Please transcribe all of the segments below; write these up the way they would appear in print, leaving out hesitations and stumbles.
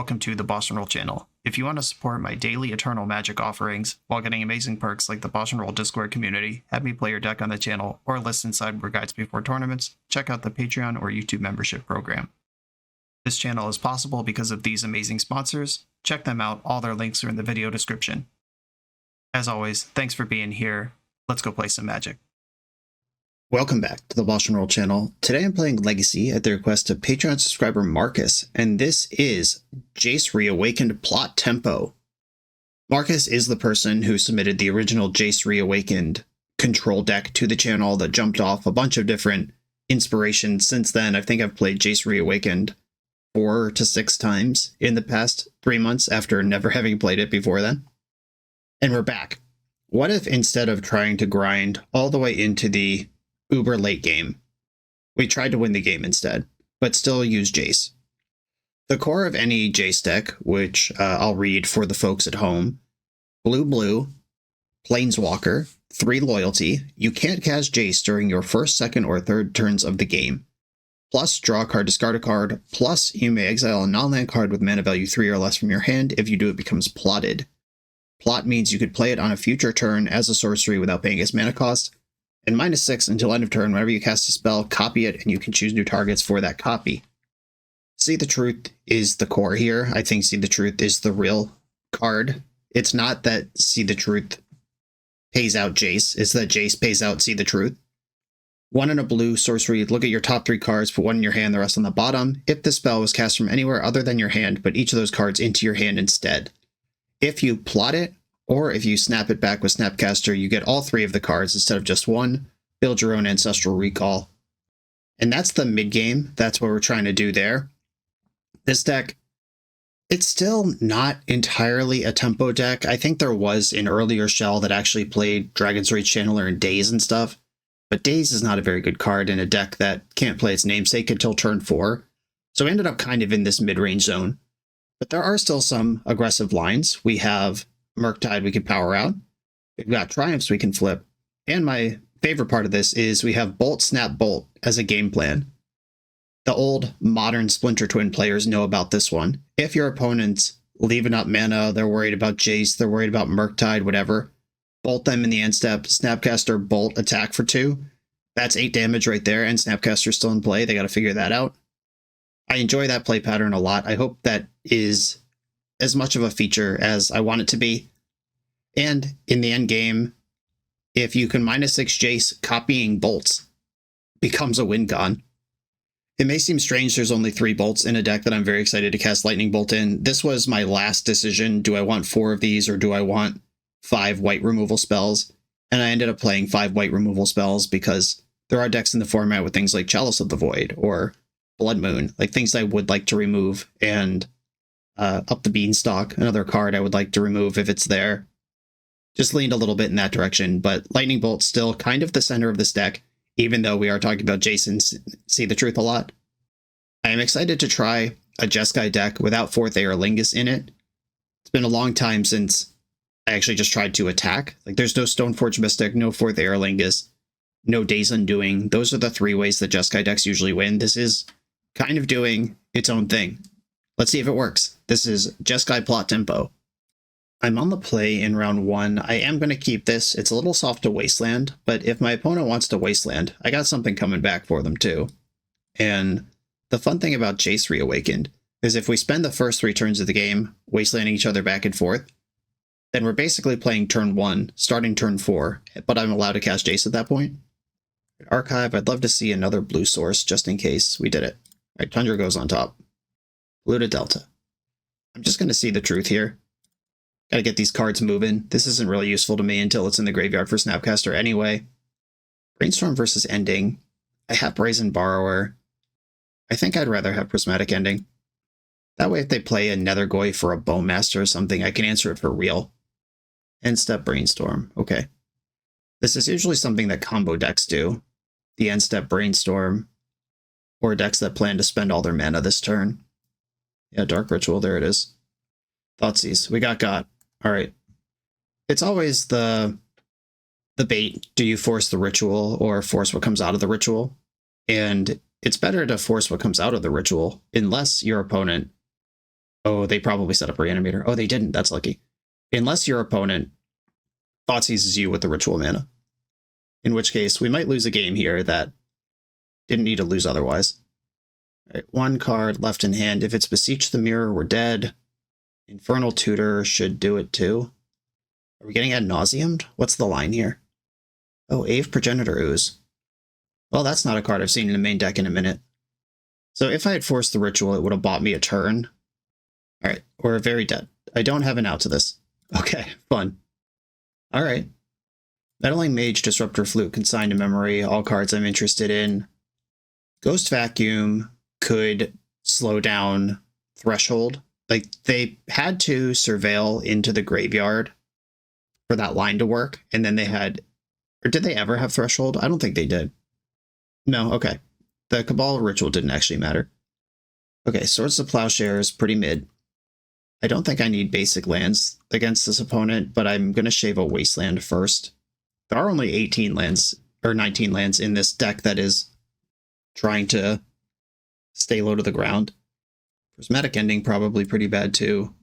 welcome to the BoshNRoll channel. If you want to support my daily Eternal Magic offerings while getting amazing perks like the BoshNRoll Discord community, have me play your deck on the channel, or listen sideboard guides before tournaments, check out the Patreon or YouTube membership program. This channel is possible because of these amazing sponsors. Check them out, all their links are in the video description. As always, thanks for being here. Let's go play some Magic. Welcome back to the BoshNRoll channel. Today I'm playing Legacy at the request of Patreon subscriber Marcus, and this is Jace Reawakened Plot Tempo. Marcus is the person who submitted the original Jace Reawakened control deck to the channel that jumped off a bunch of different inspirations. Since then, I think I've played Jace Reawakened 4 to 6 times in the past 3 months after never having played it before then. And we're back. What if instead of trying to grind all the way into the uber late game, we tried to win the game instead, but still use Jace? The core of any Jace deck, which I'll read for the folks at home: blue, Planeswalker, 3 loyalty, you can't cast Jace during your first, second, or third turns of the game. Plus, draw a card, discard a card. Plus, you may exile a non-land card with mana value 3 or less from your hand. If you do, it becomes plotted. Plot means you could play it on a future turn as a sorcery without paying its mana cost. And -6 until end of turn, whenever you cast a spell, copy it, and you can choose new targets for that copy. See the Truth is the core here. I think See the Truth is the real card. It's not that See the Truth pays out Jace, it's that Jace pays out See the Truth. 1 and a blue sorcery, look at your top 3 cards, put 1 in your hand, the rest on the bottom. If the spell was cast from anywhere other than your hand, put each of those cards into your hand instead. If you plot it, or if you snap it back with Snapcaster, you get all 3 of the cards instead of just 1. Build your own Ancestral Recall. And that's the mid-game. That's what we're trying to do there. This deck, it's still not entirely a tempo deck. I think there was an earlier shell that actually played Dragon's Rage Channeler and Daze and stuff. But Daze is not a very good card in a deck that can't play its namesake until turn 4. So we ended up kind of in this mid-range zone. But there are still some aggressive lines. We have Murktide we can power out. We've got Triumphs we can flip. And my favorite part of this is we have Bolt, Snap, Bolt as a game plan. The old modern Splinter Twin players know about this one. If your opponent's leaving up mana, they're worried about Jace, they're worried about Murktide, whatever, bolt them in the end step, Snapcaster, Bolt, attack for 2. That's 8 damage right there, and Snapcaster's still in play. They got to figure that out. I enjoy that play pattern a lot. I hope that is as much of a feature as I want it to be. And in the end game, if you can -6 Jace, copying bolts becomes a win con. It may seem strange there's only 3 bolts in a deck that I'm very excited to cast Lightning Bolt in. This was my last decision. Do I want 4 of these or do I want 5 white removal spells? And I ended up playing 5 white removal spells because there are decks in the format with things like Chalice of the Void or Blood Moon, like things I would like to remove, and Up the Beanstalk, another card I would like to remove if it's there. Just leaned a little bit in that direction, but Lightning Bolt's still kind of the center of this deck, even though we are talking about Jason See the Truth a lot. I am excited to try a Jeskai deck without 4th Aerolingus in it. It's been a long time since I actually just tried to attack. Like, there's no Stoneforge Mystic, no 4th Aerolingus, no Days Undoing. Those are the 3 ways that Jeskai decks usually win. This is kind of doing its own thing. Let's see if it works. This is Jeskai Plot Tempo. I'm on the play in round 1. I am going to keep this. It's a little soft to Wasteland, but if my opponent wants to Wasteland, I got something coming back for them too. And the fun thing about Jace Reawakened is if we spend the first 3 turns of the game Wastelanding each other back and forth, then we're basically playing turn 1, starting turn 4, but I'm allowed to cast Jace at that point. Archive, I'd love to see another blue source just in case we did it. All right, Tundra goes on top. Blue to Delta. I'm just going to See the Truth here. Gotta get these cards moving. This isn't really useful to me until it's in the graveyard for Snapcaster anyway. Brainstorm versus Ending. I have Brazen Borrower. I think I'd rather have Prismatic Ending. That way if they play a Nethergoy for a Bowmaster or something, I can answer it for real. End step Brainstorm. Okay. This is usually something that combo decks do. The end step Brainstorm. Or decks that plan to spend all their mana this turn. Yeah, Dark Ritual, there it is. Thoughtseize, we got. All right. It's always the bait. Do you force the ritual or force what comes out of the ritual? And it's better to force what comes out of the ritual unless your opponent Oh, they probably set up Reanimator. Oh, they didn't. That's lucky. Unless your opponent thought seizes you with the ritual mana. In which case, we might lose a game here that didn't need to lose otherwise. All right, one card left in hand. If it's Beseech the Mirror, we're dead. Infernal Tutor should do it too. Are we getting ad nauseamed? What's the line here? Oh, Ave Progenitor Ooze. Well, that's not a card I've seen in the main deck in a minute. So if I had forced the ritual, it would have bought me a turn. All right, we're very dead. I don't have an out to this. Okay, fun. All right. Meddling Mage, Disruptor Flute, Consign to Memory, all cards I'm interested in. Ghost Vacuum could slow down Threshold. Like, they had to surveil into the graveyard for that line to work, and then they had... Or did they ever have Threshold? I don't think they did. No, okay. The Cabal Ritual didn't actually matter. Okay, Swords to Plowshare is pretty mid. I don't think I need basic lands against this opponent, but I'm going to shave a Wasteland first. There are only 18 lands, or 19 lands in this deck that is trying to stay low to the ground. Prismatic Ending probably pretty bad too.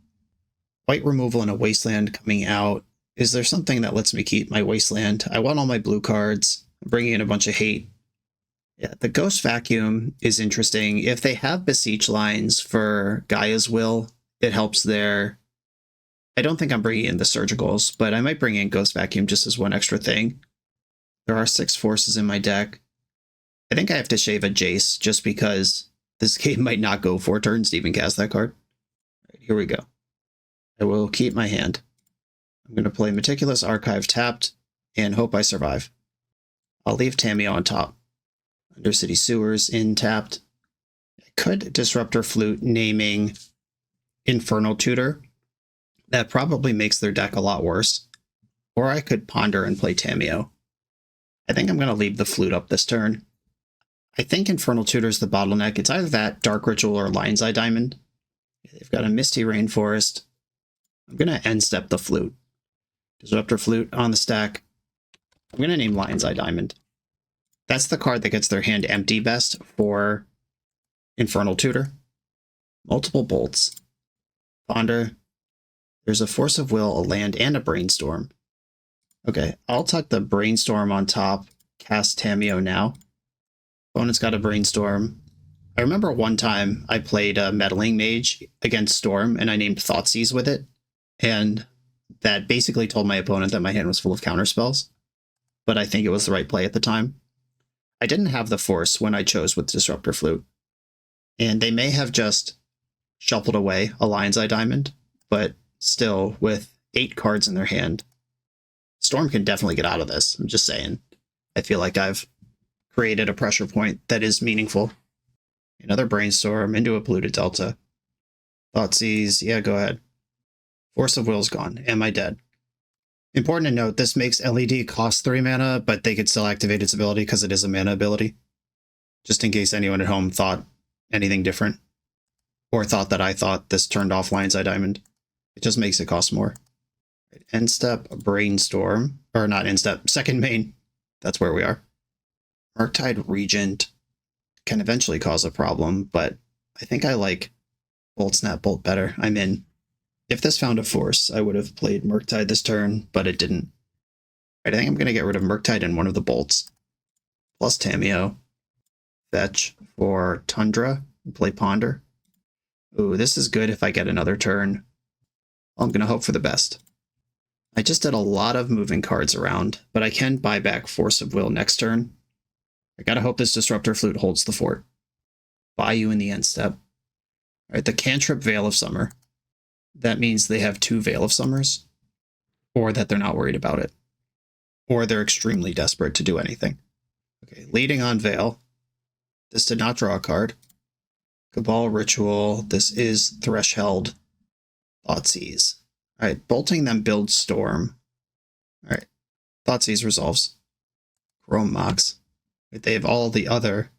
White removal and a Wasteland coming out. Is there something that lets me keep my Wasteland? I want all my blue cards. I'm bringing in a bunch of hate. Yeah, the Ghost Vacuum is interesting. If they have Beseech lines for Gaia's Will, it helps there. I don't think I'm bringing in the Surgicals, but I might bring in Ghost Vacuum just as one extra thing. There are 6 forces in my deck. I think I have to shave a Jace just because this game might not go 4 turns to even cast that card. All right, here we go. I will keep my hand. I'm going to play Meticulous Archive tapped and hope I survive. I'll leave Tamiyo on top. Undercity Sewers in tapped. I could Disruptor Flute naming Infernal Tutor. That probably makes their deck a lot worse. Or I could Ponder and play Tamiyo. I think I'm going to leave the Flute up this turn. I think Infernal Tutor is the bottleneck. It's either that, Dark Ritual, or Lion's Eye Diamond. They've got a Misty Rainforest. I'm going to end step the Flute. Disruptor Flute on the stack. I'm going to name Lion's Eye Diamond. That's the card that gets their hand empty best for Infernal Tutor. Multiple bolts. Ponder. There's a Force of Will, a land, and a Brainstorm. Okay, I'll tuck the Brainstorm on top, cast Tamiyo now. Opponent's got a Brainstorm. I remember one time I played a Meddling Mage against Storm, and I named Thoughtseize with it, and that basically told my opponent that my hand was full of counterspells, but I think it was the right play at the time. I didn't have the Force when I chose with Disruptor Flute, and they may have just shuffled away a Lion's Eye Diamond, but still, with 8 cards in their hand, Storm can definitely get out of this. I'm just saying. I feel like I've created a pressure point that is meaningful. Another Brainstorm into a Polluted Delta. Thoughtseize, yeah, go ahead. Force of Will's gone. Am I dead? Important to note, this makes LED cost 3 mana, but they could still activate its ability because it is a mana ability. Just in case anyone at home thought anything different. Or thought that I thought this turned off Lion's Eye Diamond. It just makes it cost more. End step, Brainstorm. Or not end step, second main. That's where we are. Murktide Regent can eventually cause a problem, but I think I like Bolt Snap Bolt better. I'm in. If this found a Force, I would have played Murktide this turn, but it didn't. I think I'm going to get rid of Murktide and one of the bolts. Plus Tamiyo. Fetch for Tundra. And play Ponder. Ooh, this is good if I get another turn. I'm going to hope for the best. I just did a lot of moving cards around, but I can buy back Force of Will next turn. I gotta hope this Disruptor Flute holds the fort. Buy you in the end step. Alright, the cantrip Veil of Summer. That means they have 2 Veil of Summers, or that they're not worried about it, or they're extremely desperate to do anything. Okay, leading on Veil. This did not draw a card. Cabal Ritual. This is Threshold. Thoughtseize. Alright, bolting them builds Storm. Alright, Thoughtseize resolves. Chrome Mox. They have all the other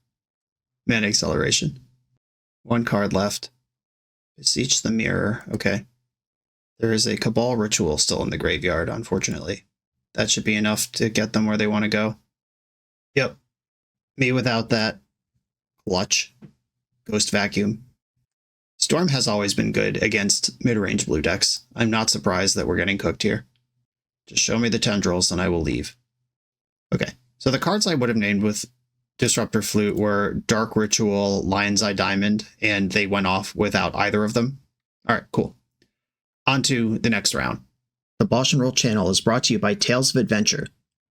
mana acceleration. 1 card left. Beseech the Mirror. Okay. There is a Cabal Ritual still in the graveyard, unfortunately. That should be enough to get them where they want to go. Yep. Me without that. Clutch. Ghost Vacuum. Storm has always been good against mid-range blue decks. I'm not surprised that we're getting cooked here. Just show me the tendrils and I will leave. Okay, so the cards I would have named with Disruptor Flute were Dark Ritual, Lion's Eye Diamond, and they went off without either of them. All right, cool. On to the next round. The BoshNRoll channel is brought to you by Tales of Adventure.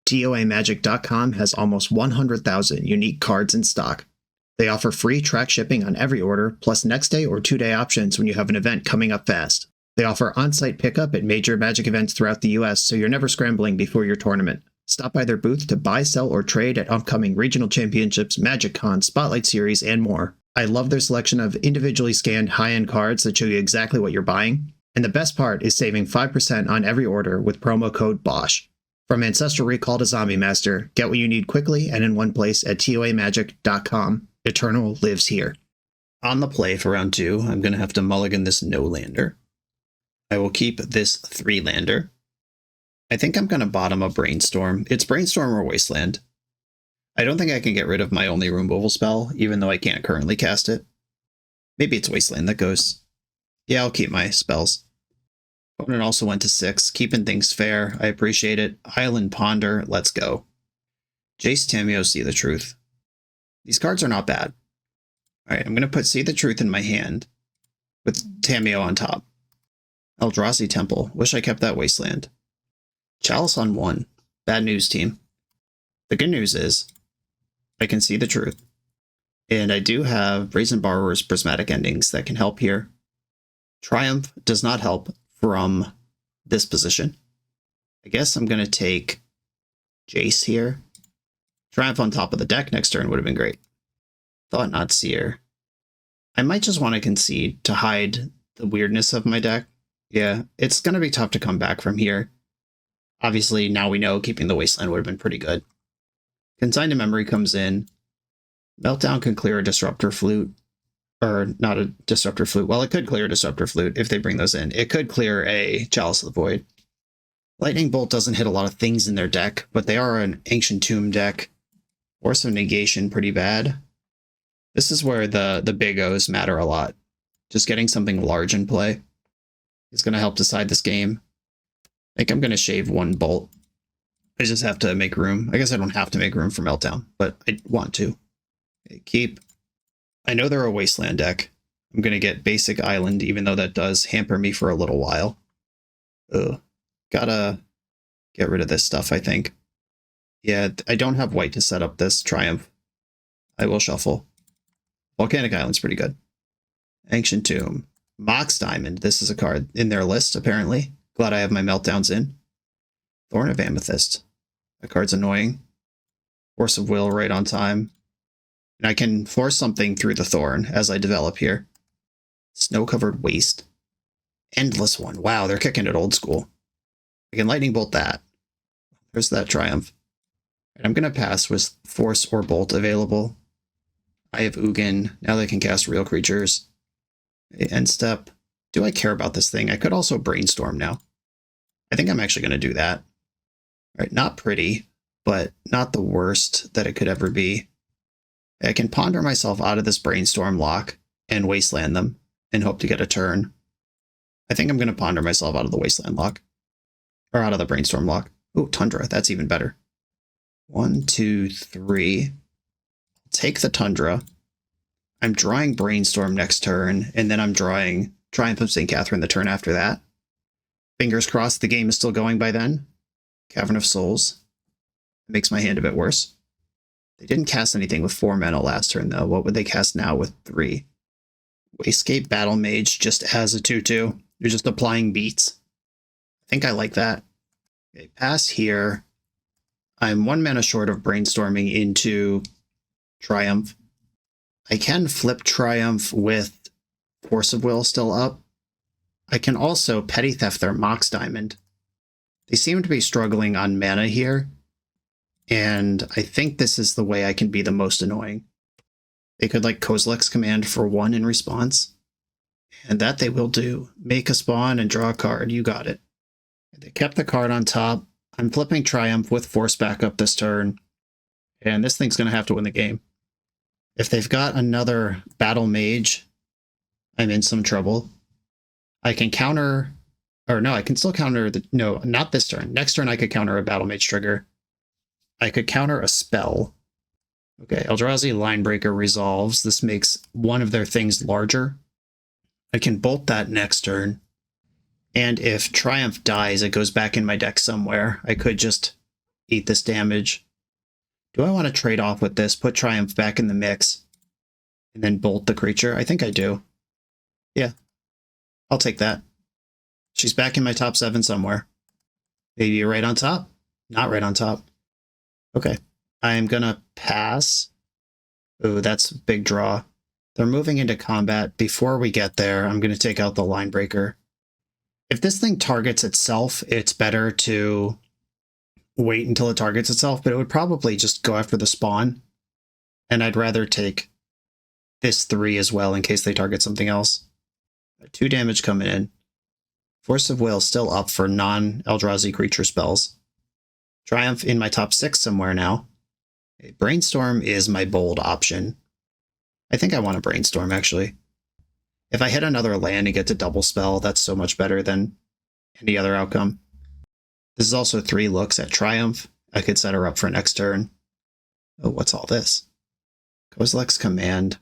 TOAMagic.com has almost 100,000 unique cards in stock. They offer free track shipping on every order, plus next day or 2-day options when you have an event coming up fast. They offer on-site pickup at major Magic events throughout the US, so you're never scrambling before your tournament. Stop by their booth to buy, sell, or trade at upcoming regional championships, Magic Con, Spotlight Series, and more. I love their selection of individually scanned high-end cards that show you exactly what you're buying. And the best part is saving 5% on every order with promo code BOSH. From Ancestral Recall to Zombie Master, get what you need quickly and in one place at TOAMagic.com. Eternal lives here. On the play for round 2, I'm going to have to mulligan this no-lander. I will keep this 3-lander. I think I'm going to bottom a Brainstorm. It's Brainstorm or Wasteland. I don't think I can get rid of my only removal spell, even though I can't currently cast it. Maybe it's Wasteland that goes. Yeah, I'll keep my spells. Opponent also went to 6, keeping things fair. I appreciate it. Island Ponder, let's go. Jace Tameo, See the Truth. These cards are not bad. Alright, I'm going to put See the Truth in my hand with Tameo on top. Eldrazi Temple. Wish I kept that Wasteland. Chalice on 1. Bad news, team. The good news is I can see the truth. And I do have Brazen Borrower's Prismatic Endings that can help here. Triumph does not help from this position. I guess I'm going to take Jace here. Triumph on top of the deck next turn would have been great. Thought Not Seer. I might just want to concede to hide the weirdness of my deck. Yeah, it's going to be tough to come back from here. Obviously, now we know keeping the Wasteland would have been pretty good. Consigned to Memory comes in. Meltdown can clear a Disruptor Flute. Or not a Disruptor Flute. Well, it could clear a Disruptor Flute if they bring those in. It could clear a Chalice of the Void. Lightning Bolt doesn't hit a lot of things in their deck, but they are an Ancient Tomb deck. Force of Negation, pretty bad. This is where the big O's matter a lot. Just getting something large in play is going to help decide this game. I think I'm going to shave 1 bolt. I just have to make room. I guess I don't have to make room for Meltdown, but I want to. Okay, keep. I know they're a Wasteland deck. I'm going to get Basic Island, even though that does hamper me for a little while. Ugh. Gotta get rid of this stuff, I think. Yeah, I don't have white to set up this Triumph. I will shuffle. Volcanic Island's pretty good. Ancient Tomb. Mox Diamond. This is a card in their list, apparently. Glad I have my Meltdowns in. Thorn of Amethyst. That card's annoying. Force of Will right on time. And I can force something through the Thorn as I develop here. Snow-Covered Waste. Endless One. Wow, they're kicking it old school. I can Lightning Bolt that. There's that Triumph. And I'm going to pass with Force or Bolt available. I have Ugin. Now they can cast real creatures. End step. Do I care about this thing? I could also Brainstorm now. I think I'm actually going to do that. All right, not pretty, but not the worst that it could ever be. I can ponder myself out of this Brainstorm lock and Wasteland them and hope to get a turn. I think I'm going to ponder myself out of the Wasteland lock. Or out of the Brainstorm lock. Oh, Tundra. That's even better. 1, 2, 3. Take the Tundra. I'm drawing Brainstorm next turn, and then I'm drawing Triumph of St. Catherine the turn after that. Fingers crossed the game is still going by then. Cavern of Souls. It makes my hand a bit worse. They didn't cast anything with 4 mana last turn, though. What would they cast now with 3? Wastecape Battle Mage just as a 2/2. You're just applying beats. I think I like that. Okay, pass here. I'm 1 mana short of Brainstorming into Triumph. I can flip Triumph with Force of Will still up. I can also Petty Theft their Mox Diamond. They seem to be struggling on mana here, and I think this is the way I can be the most annoying. They could like Kozilek's Command for 1 in response, and that they will do. Make a spawn and draw a card. You got it. They kept the card on top. I'm flipping Triumph with Force backup this turn, and this thing's going to have to win the game. If they've got another Battle Mage, I'm in some trouble. I can counter, or no, I can still counter the, no, not this turn. Next turn I could counter a Battle Mage trigger. I could counter a spell. Okay, Eldrazi Linebreaker resolves. This makes one of their things larger. I can bolt that next turn. And if Triumph dies, it goes back in my deck somewhere. I could just eat this damage. Do I want to trade off with this, put Triumph back in the mix, and then bolt the creature? I think I do. Yeah, I'll take that. She's back in my top 7 somewhere. Maybe right on top? Not right on top. Okay, I'm gonna pass. Ooh, that's a big draw. They're moving into combat. Before we get there, I'm gonna take out the Linebreaker. If this thing targets itself, it's better to wait until it targets itself, but it would probably just go after the spawn. And I'd rather take this 3 as well in case they target something else. 2 damage coming in. Force of Will still up for non-Eldrazi creature spells. Triumph in my top 6 somewhere now. Brainstorm is my bold option. I think I want to Brainstorm, actually. If I hit another land and get to double spell, that's so much better than any other outcome. This is also 3 looks at Triumph. I could set her up for next turn. Oh, what's all this? Kozilek's Command.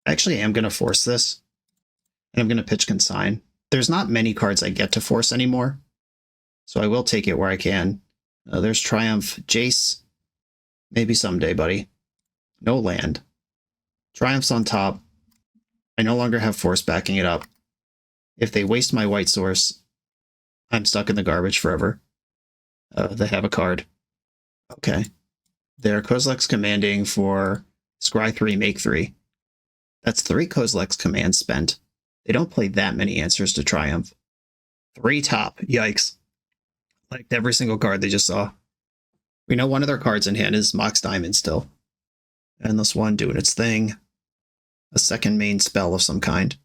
I actually am going to force this. And I'm going to pitch Consign. There's not many cards I get to force anymore. So I will take it where I can. There's Triumph. Jace. Maybe someday, buddy. No land. Triumph's on top. I no longer have force backing it up. If they waste my white source, I'm stuck in the garbage forever. They have a card. Okay. They're Kozilek's commanding for Scry 3, make 3. That's 3 Kozilek's commands spent. They don't play that many answers to Triumph. 3 top. Yikes. Like every single card they just saw. We know one of their cards in hand is Mox Diamond still. Endless One doing its thing. A second main spell of some kind.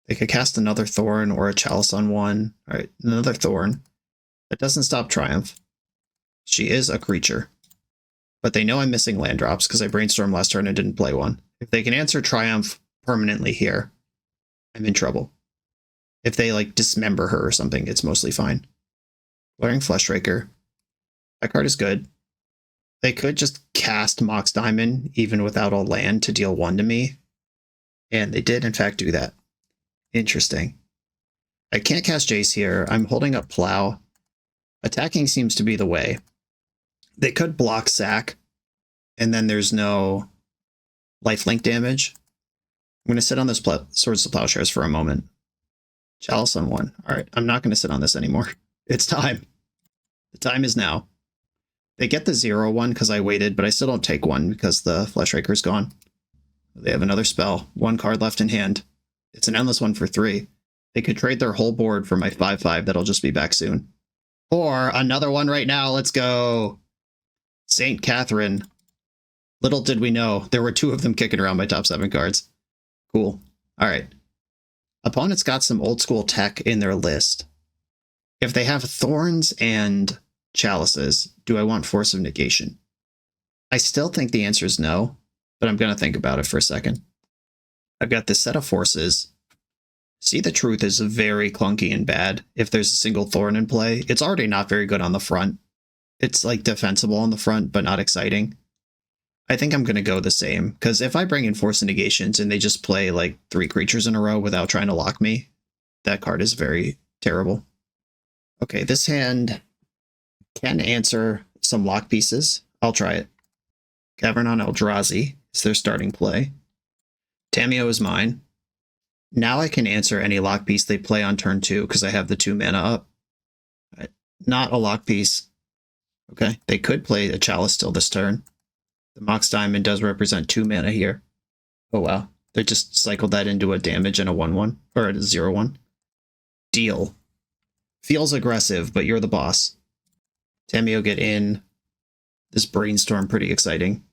They could cast another Thorn or a Chalice on one. Alright, another Thorn. That doesn't stop Triumph. She is a creature. But they know I'm missing land drops because I brainstormed last turn and didn't play one. If they can answer Triumph permanently here, I'm in trouble. If they, like, dismember her or something, it's mostly fine. Glaring Fleshraker. That card is good. They could just cast Mox Diamond, even without a land, to deal 1 to me. And they did, in fact, do that. Interesting. I can't cast Jace here. I'm holding up Plow. Attacking seems to be the way. They could block Sack, and then there's no lifelink damage. I'm going to sit on this Swords to Plowshares for a moment. Chalice on 1. All right, I'm not going to sit on this anymore. It's time. The time is now. They get the 0/1 because I waited, but I still don't take 1 because the Fleshraker's gone. They have another spell. 1 card left in hand. It's an Endless One for 3. They could trade their whole board for my 5/5 that'll just be back soon. Or another one right now. Let's go. St. Catherine. Little did we know, there were 2 of them kicking around my top 7 cards. Cool. All right. Opponents got some old school tech in their list. If they have Thorns and Chalices, do I want Force of Negation? I still think the answer is no, but I'm going to think about it for a second. I've got this set of forces. See the Truth is very clunky and bad if there's a single Thorn in play. It's already not very good on the front. It's like defensible on the front, but not exciting. I think I'm going to go the same, because if I bring in Force of Negations and they just play like 3 creatures in a row without trying to lock me, that card is very terrible. Okay, this hand can answer some lock pieces. I'll try it. Cavern on Eldrazi is their starting play. Tamiyo is mine. Now I can answer any lock piece they play on turn 2 because I have the 2 mana up. Not a lock piece. Okay, they could play a Chalice still this turn. The Mox Diamond does represent 2 mana here. Oh wow, they just cycled that into a damage and a 1/1, or a 0/1. Deal. Feels aggressive, but you're the boss. Tamiyo get in. This Brainstorm pretty exciting.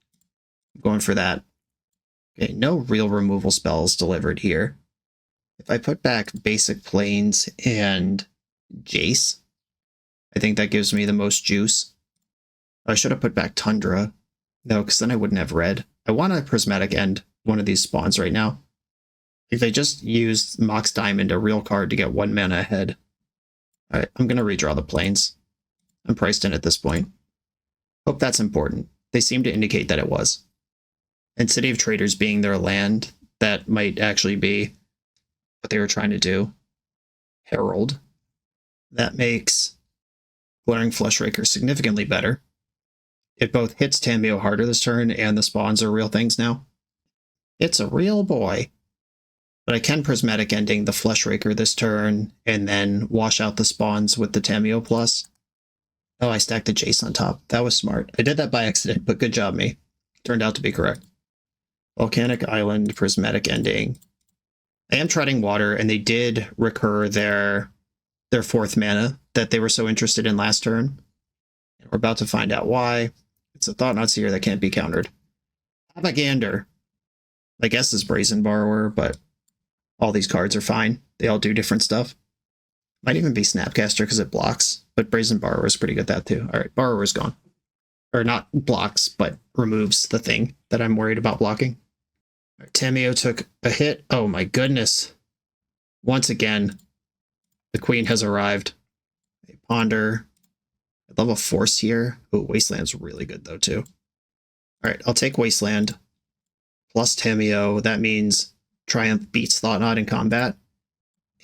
I'm going for that. Okay, no real removal spells delivered here. If I put back Basic Plains and Jace, I think that gives me the most juice. I should have put back Tundra. No, because then I wouldn't have red. I want a Prismatic End one of these spawns right now. Like they just used Mox Diamond, a real card, to get 1 mana ahead. Alright, I'm gonna redraw the plains. I'm priced in at this point. Hope that's important. They seem to indicate that it was. And City of Traders being their land, that might actually be what they were trying to do. Herald. That makes Glaring Fleshraker significantly better. It both hits Tamiyo harder this turn, and the spawns are real things now. It's a real boy. But I can Prismatic Ending the Fleshraker this turn, and then wash out the spawns with the Tamiyo plus. Oh, I stacked the Jace on top. That was smart. I did that by accident, but good job, me. Turned out to be correct. Volcanic Island, Prismatic Ending. I am treading water, and they did recur their 4th mana that they were so interested in last turn. And we're about to find out why. It's a Thought-Knot Seer that can't be countered. Have a gander. My guess is Brazen Borrower, but all these cards are fine. They all do different stuff. Might even be Snapcaster because it blocks, but Brazen Borrower is pretty good at that too. All right, Borrower's gone. Or not blocks, but removes the thing that I'm worried about blocking. All right, Tamiyo took a hit. Oh my goodness. Once again, the Queen has arrived. They ponder. I love a Force here. Oh, Wasteland's really good though too. All right, I'll take Wasteland plus Tamiyo. That means Triumph beats Thought-Knot in combat.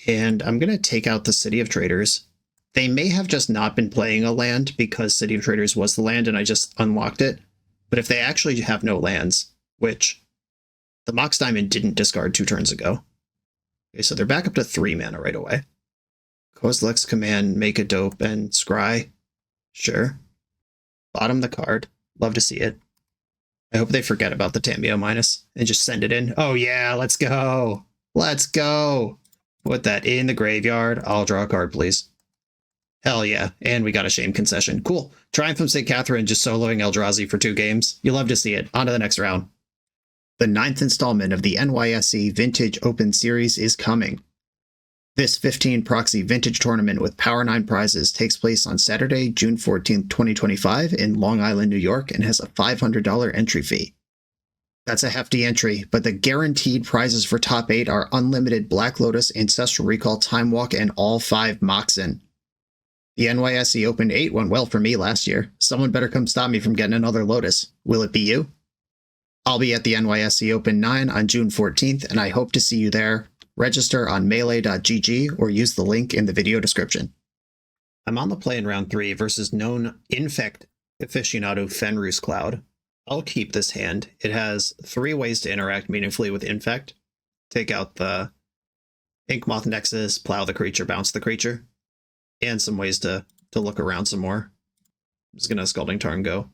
And I'm going to take out the City of Traders. They may have just not been playing a land because City of Traders was the land and I just unlocked it. But if they actually have no lands, which the Mox Diamond didn't discard 2 turns ago. Okay, so they're back up to 3 mana right away. Kozilek's Command, Make a Dope, and Scry. Sure. Bottom the card. Love to see it. I hope they forget about the Tamiyo minus and just send it in. Oh yeah, let's go. Let's go. Put that in the graveyard. I'll draw a card, please. Hell yeah. And we got a shame concession. Cool. Triumph from St. Catherine just soloing Eldrazi for 2 games. You love to see it. On to the next round. The 9th installment of the NYSE Vintage Open Series is coming. This 15 proxy vintage tournament with Power 9 prizes takes place on Saturday, June 14th, 2025 in Long Island, New York, and has a $500 entry fee. That's a hefty entry, but the guaranteed prizes for top 8 are Unlimited Black Lotus, Ancestral Recall, Time Walk, and all 5 Moxen. The NYSE Open 8 went well for me last year. Someone better come stop me from getting another Lotus. Will it be you? I'll be at the NYSE Open 9 on June 14th, and I hope to see you there. Register on melee.gg or use the link in the video description. I'm on the play in round 3 versus known Infect aficionado Fenris Cloud. I'll keep this hand. It has 3 ways to interact meaningfully with Infect. Take out the Inkmoth Nexus, plow the creature, bounce the creature, and some ways to look around some more. I'm just going to Scalding Tarn go.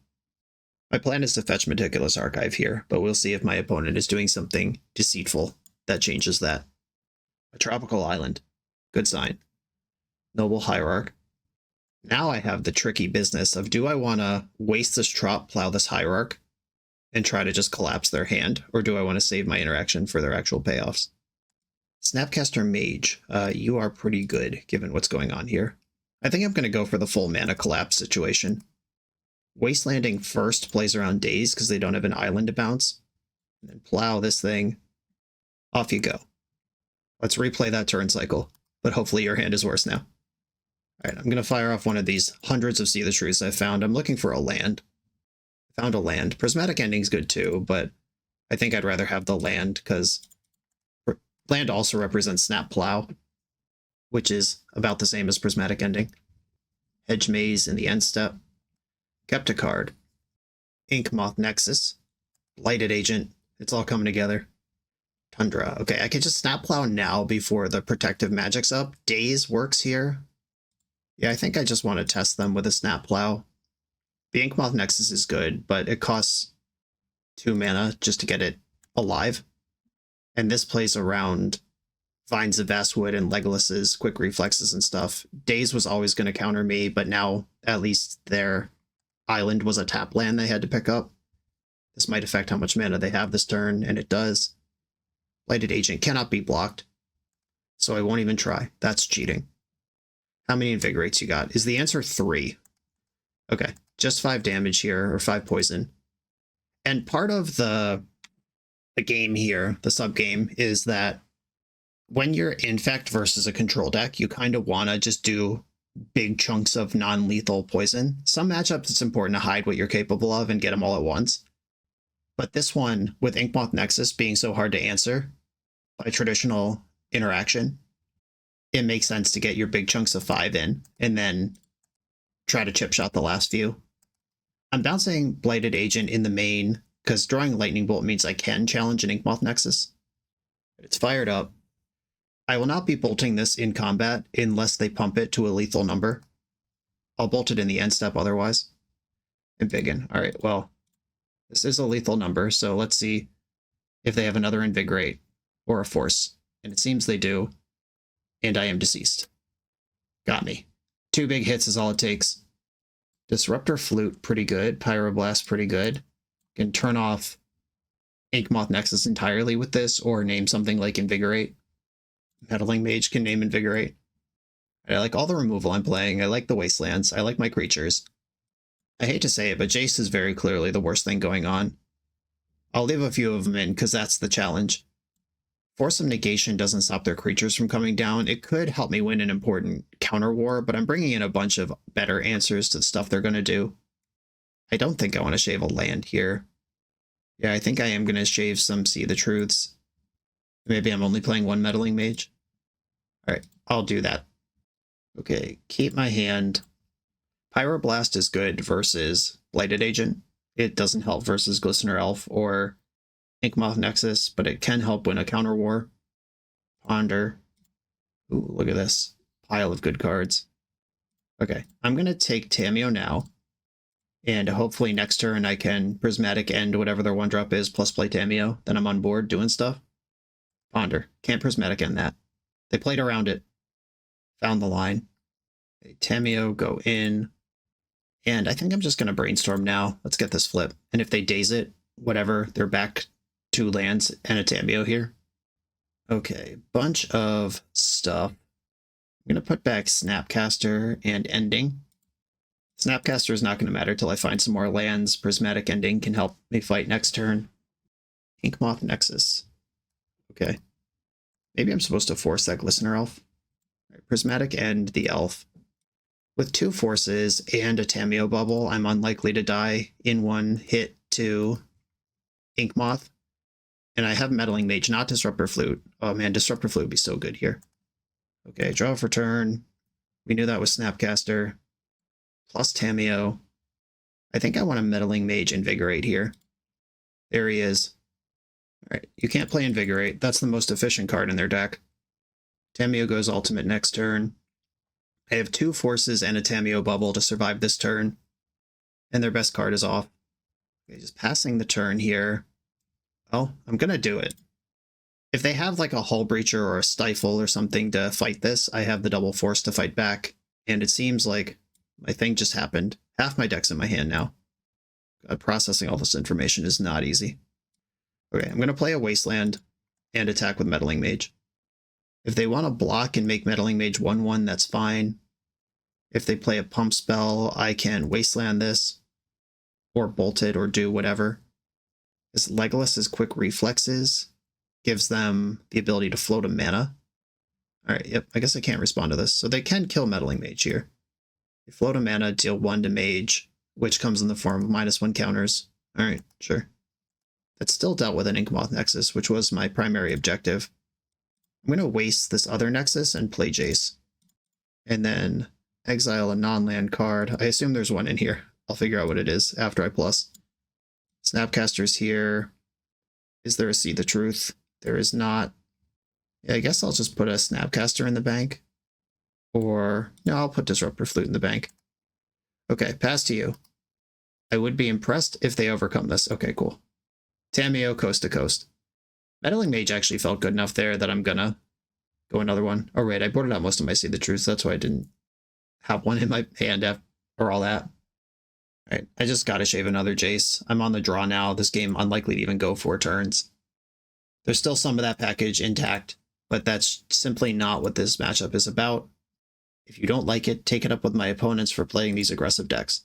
My plan is to fetch Meticulous Archive here, but we'll see if my opponent is doing something deceitful that changes that. A Tropical Island. Good sign. Noble Hierarch. Now I have the tricky business of, do I want to waste this Trop, plow this Hierarch, and try to just collapse their hand, or do I want to save my interaction for their actual payoffs? Snapcaster Mage, you are pretty good given what's going on here. I think I'm going to go for the full mana collapse situation. Wastelanding first plays around Daze because they don't have an island to bounce. And then plow this thing. Off you go. Let's replay that turn cycle, but hopefully your hand is worse now. Alright, I'm going to fire off one of these hundreds of Sea the Shrews I've found. I'm looking for a land. I found a land. Prismatic Ending's good too, but I think I'd rather have the land because land also represents Snap Plow, which is about the same as Prismatic Ending. Hedge Maze in the end step. Kept a card. Inkmoth Nexus. Blighted Agent. It's all coming together. Tundra. Okay, I can just Snap Plow now before the Protective Magic's up. Daze works here. Yeah, I think I just want to test them with a Snap Plow. The Inkmoth Nexus is good, but it costs 2 mana just to get it alive. And this plays around Vines of Vastwood and Legolas's quick reflexes and stuff. Daze was always going to counter me, but now at least their island was a tap land they had to pick up. This might affect how much mana they have this turn, and it does. Blighted Agent cannot be blocked, so I won't even try. That's cheating. How many Invigorates you got? Is the answer 3? Okay, just 5 damage here, or 5 poison. And part of the game here, the sub-game, is that when you're infect versus a control deck, you kind of want to just do big chunks of non-lethal poison. Some matchups, it's important to hide what you're capable of and get them all at once. But this one, with Inkmoth Nexus being so hard to answer by traditional interaction, it makes sense to get your big chunks of 5 in and then try to chip shot the last few. I'm bouncing Blighted Agent in the main because drawing Lightning Bolt means I can challenge an Inkmoth Nexus. It's fired up. I will not be bolting this in combat unless they pump it to a lethal number. I'll bolt it in the end step otherwise. Invigin. All right, well, this is a lethal number, so let's see if they have another Invigorate or a Force. And it seems they do. And I am deceased. Got me. 2 big hits is all it takes. Disruptor Flute, pretty good. Pyroblast, pretty good. Can turn off Inkmoth Nexus entirely with this, or name something like Invigorate. Meddling Mage can name Invigorate. I like all the removal I'm playing. I like the Wastelands. I like my creatures. I hate to say it, but Jace is very clearly the worst thing going on. I'll leave a few of them in, because that's the challenge. Force of Negation doesn't stop their creatures from coming down. It could help me win an important counter war, but I'm bringing in a bunch of better answers to the stuff they're going to do. I don't think I want to shave a land here. Yeah, I think I am going to shave some See the Truths. Maybe I'm only playing 1 Meddling Mage. Alright, I'll do that. Okay, keep my hand. Pyroblast is good versus Blighted Agent. It doesn't help versus Glistener Elf or Inkmoth Nexus, but it can help win a counter war. Ponder. Ooh, look at this. Pile of good cards. Okay, I'm going to take Tamiyo now. And hopefully next turn I can Prismatic End whatever their 1-drop is, plus play Tamiyo. Then I'm on board doing stuff. Ponder. Can't Prismatic End that. They played around it. Found the line. Okay, Tamiyo, go in. And I think I'm just going to Brainstorm now. Let's get this flip. And if they daze it, whatever, they're back 2 lands and a Tamiyo here. Okay, bunch of stuff. I'm going to put back Snapcaster and Ending. Snapcaster is not going to matter till I find some more lands. Prismatic Ending can help me fight next turn. Inkmoth Nexus. Okay. Maybe I'm supposed to force that Glistener Elf. Right, Prismatic End the Elf. With 2 forces and a Tamiyo bubble, I'm unlikely to die in 1 hit to Inkmoth. And I have Meddling Mage, not Disruptor Flute. Oh man, Disruptor Flute would be so good here. Okay, draw for turn. We knew that was Snapcaster. Plus Tamiyo. I think I want a Meddling Mage Invigorate here. There he is. Alright, you can't play Invigorate. That's the most efficient card in their deck. Tamiyo goes ultimate next turn. I have 2 forces and a Tamiyo bubble to survive this turn. And their best card is off. Okay, just passing the turn here. Oh, I'm gonna do it. If they have like a Hull Breacher or a Stifle or something to fight this, I have the double force to fight back. And it seems like my thing just happened. Half my deck's in my hand now. God, processing all this information is not easy. Okay, I'm going to play a Wasteland and attack with Meddling Mage. If they want to block and make Meddling Mage 1/1, that's fine. If they play a pump spell, I can Wasteland this, or bolt it, or do whatever. This Legolas's quick reflexes gives them the ability to float a mana. Alright, yep, I guess I can't respond to this. So they can kill Meddling Mage here. They float a mana, deal 1 to Mage, which comes in the form of -1 counters. Alright, sure. That still dealt with an Inkmoth Nexus, which was my primary objective. I'm going to waste this other Nexus and play Jace. And then exile a non-land card. I assume there's one in here. I'll figure out what it is after I plus. Snapcaster's here. Is there a See the Truth? There is not. Yeah, I guess I'll just put a Snapcaster in the bank. Or, no, I'll put Disruptor Flute in the bank. Okay, pass to you. I would be impressed if they overcome this. Okay, cool. Tamiyo, coast to coast. Meddling Mage actually felt good enough there that I'm gonna go another one. Oh, right, I boarded out most of my See the Truth. That's why I didn't have one in my hand or all that. All right, I just gotta shave another Jace. I'm on the draw now. This game unlikely to even go 4 turns. There's still some of that package intact, but that's simply not what this matchup is about. If you don't like it, take it up with my opponents for playing these aggressive decks.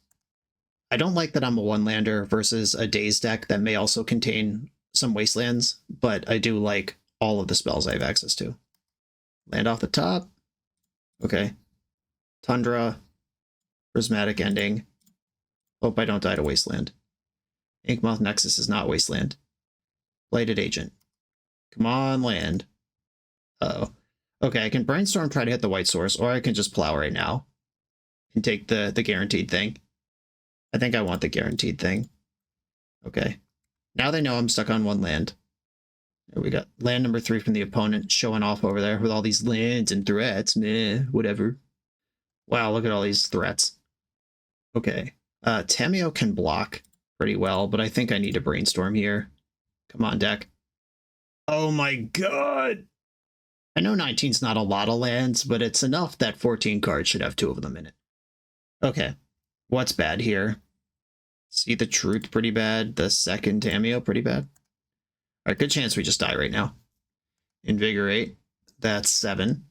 I don't like that I'm a 1-lander versus a Daze deck that may also contain some Wastelands, but I do like all of the spells I have access to. Land off the top. Okay. Tundra. Prismatic Ending. Hope I don't die to Wasteland. Inkmoth Nexus is not Wasteland. Blighted Agent. Come on, land. Uh-oh. Okay, I can Brainstorm, try to hit the white source, or I can just plow right now and take the guaranteed thing. I think I want the guaranteed thing. Okay. Now they know I'm stuck on one land. There we got land number 3 from the opponent showing off over there with all these lands and threats. Meh, whatever. Wow, look at all these threats. Okay. Tamiyo can block pretty well, but I think I need a Brainstorm here. Come on, deck. Oh my god! I know 19's not a lot of lands, but it's enough that 14 cards should have 2 of them in it. Okay. What's bad here? See the Truth pretty bad. The second Tamiyo pretty bad. Alright, good chance we just die right now. Invigorate. That's 7.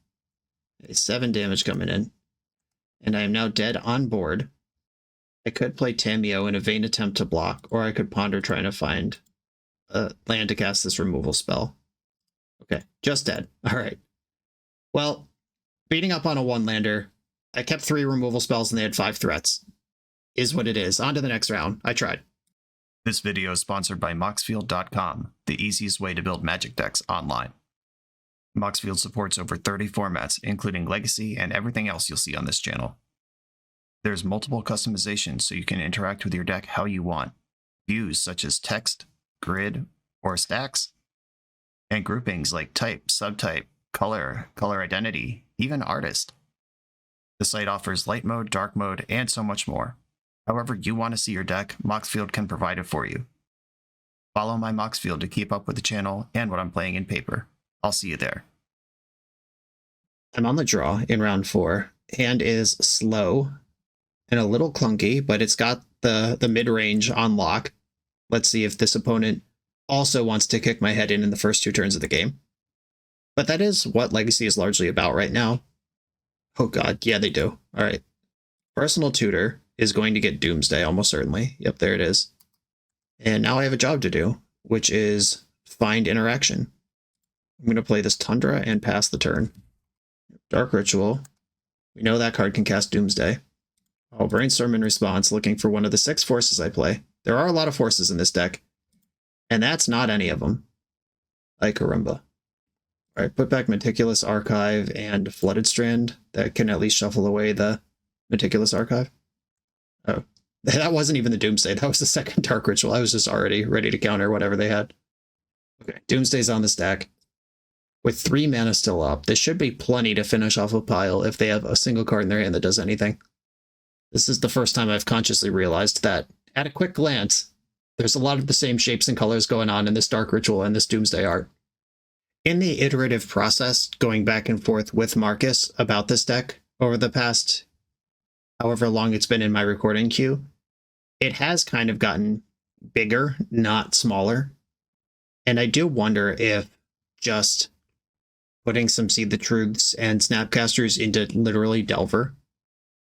7 damage coming in. And I am now dead on board. I could play Tamiyo in a vain attempt to block, or I could ponder trying to find a land to cast this removal spell. Okay, just dead. Alright. Well, beating up on a 1-lander, I kept 3 removal spells and they had 5 threats. Is what it is. On to the next round. I tried. This video is sponsored by Moxfield.com, the easiest way to build Magic decks online. Moxfield supports over 30 formats, including Legacy and everything else you'll see on this channel. There's multiple customizations so you can interact with your deck how you want. Views such as text, grid, or stacks. And groupings like type, subtype, color, color identity, even artist. The site offers light mode, dark mode, and so much more. However you want to see your deck, Moxfield can provide it for you. Follow my Moxfield to keep up with the channel and what I'm playing in paper. I'll see you there. I'm on the draw in round 4. Hand is slow and a little clunky, but it's got the mid-range on lock. Let's see if this opponent also wants to kick my head in the first 2 turns of the game. But that is what Legacy is largely about right now. Oh god, yeah they do. Alright. Personal Tutor is going to get Doomsday, almost certainly. Yep, there it is. And now I have a job to do, which is find interaction. I'm going to play this Tundra and pass the turn. Dark Ritual. We know that card can cast Doomsday. I'll Brainstorm in response, looking for one of the 6 forces I play. There are a lot of forces in this deck, and that's not any of them. Icarumba. Alright, put back Meticulous Archive and Flooded Strand. That can at least shuffle away the Meticulous Archive. Oh, that wasn't even the Doomsday. That was the second Dark Ritual. I was just already ready to counter whatever they had. Okay, Doomsday's on the stack. With 3 mana still up, this should be plenty to finish off a pile if they have a single card in their hand that does anything. This is the first time I've consciously realized that, at a quick glance, there's a lot of the same shapes and colors going on in this Dark Ritual and this Doomsday art. In the iterative process, going back and forth with Marcus about this deck over the past however long it's been in my recording queue, it has kind of gotten bigger, not smaller. And I do wonder if just putting some Seed the Truths and Snapcasters into literally Delver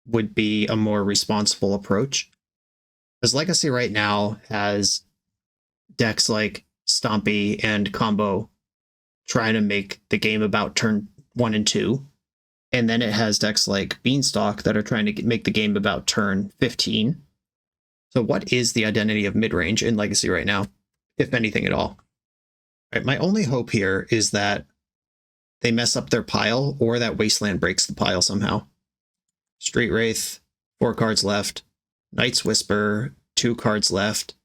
would be a more responsible approach. Because Legacy right now has decks like Stompy and Combo trying to make the game about turn 1 and 2. And then it has decks like Beanstalk that are trying to make the game about turn 15. So what is the identity of midrange in Legacy right now, if anything at all? Right, my only hope here is that they mess up their pile or that Wasteland breaks the pile somehow. Street Wraith, 4 cards left. Night's Whisper, 2 cards left.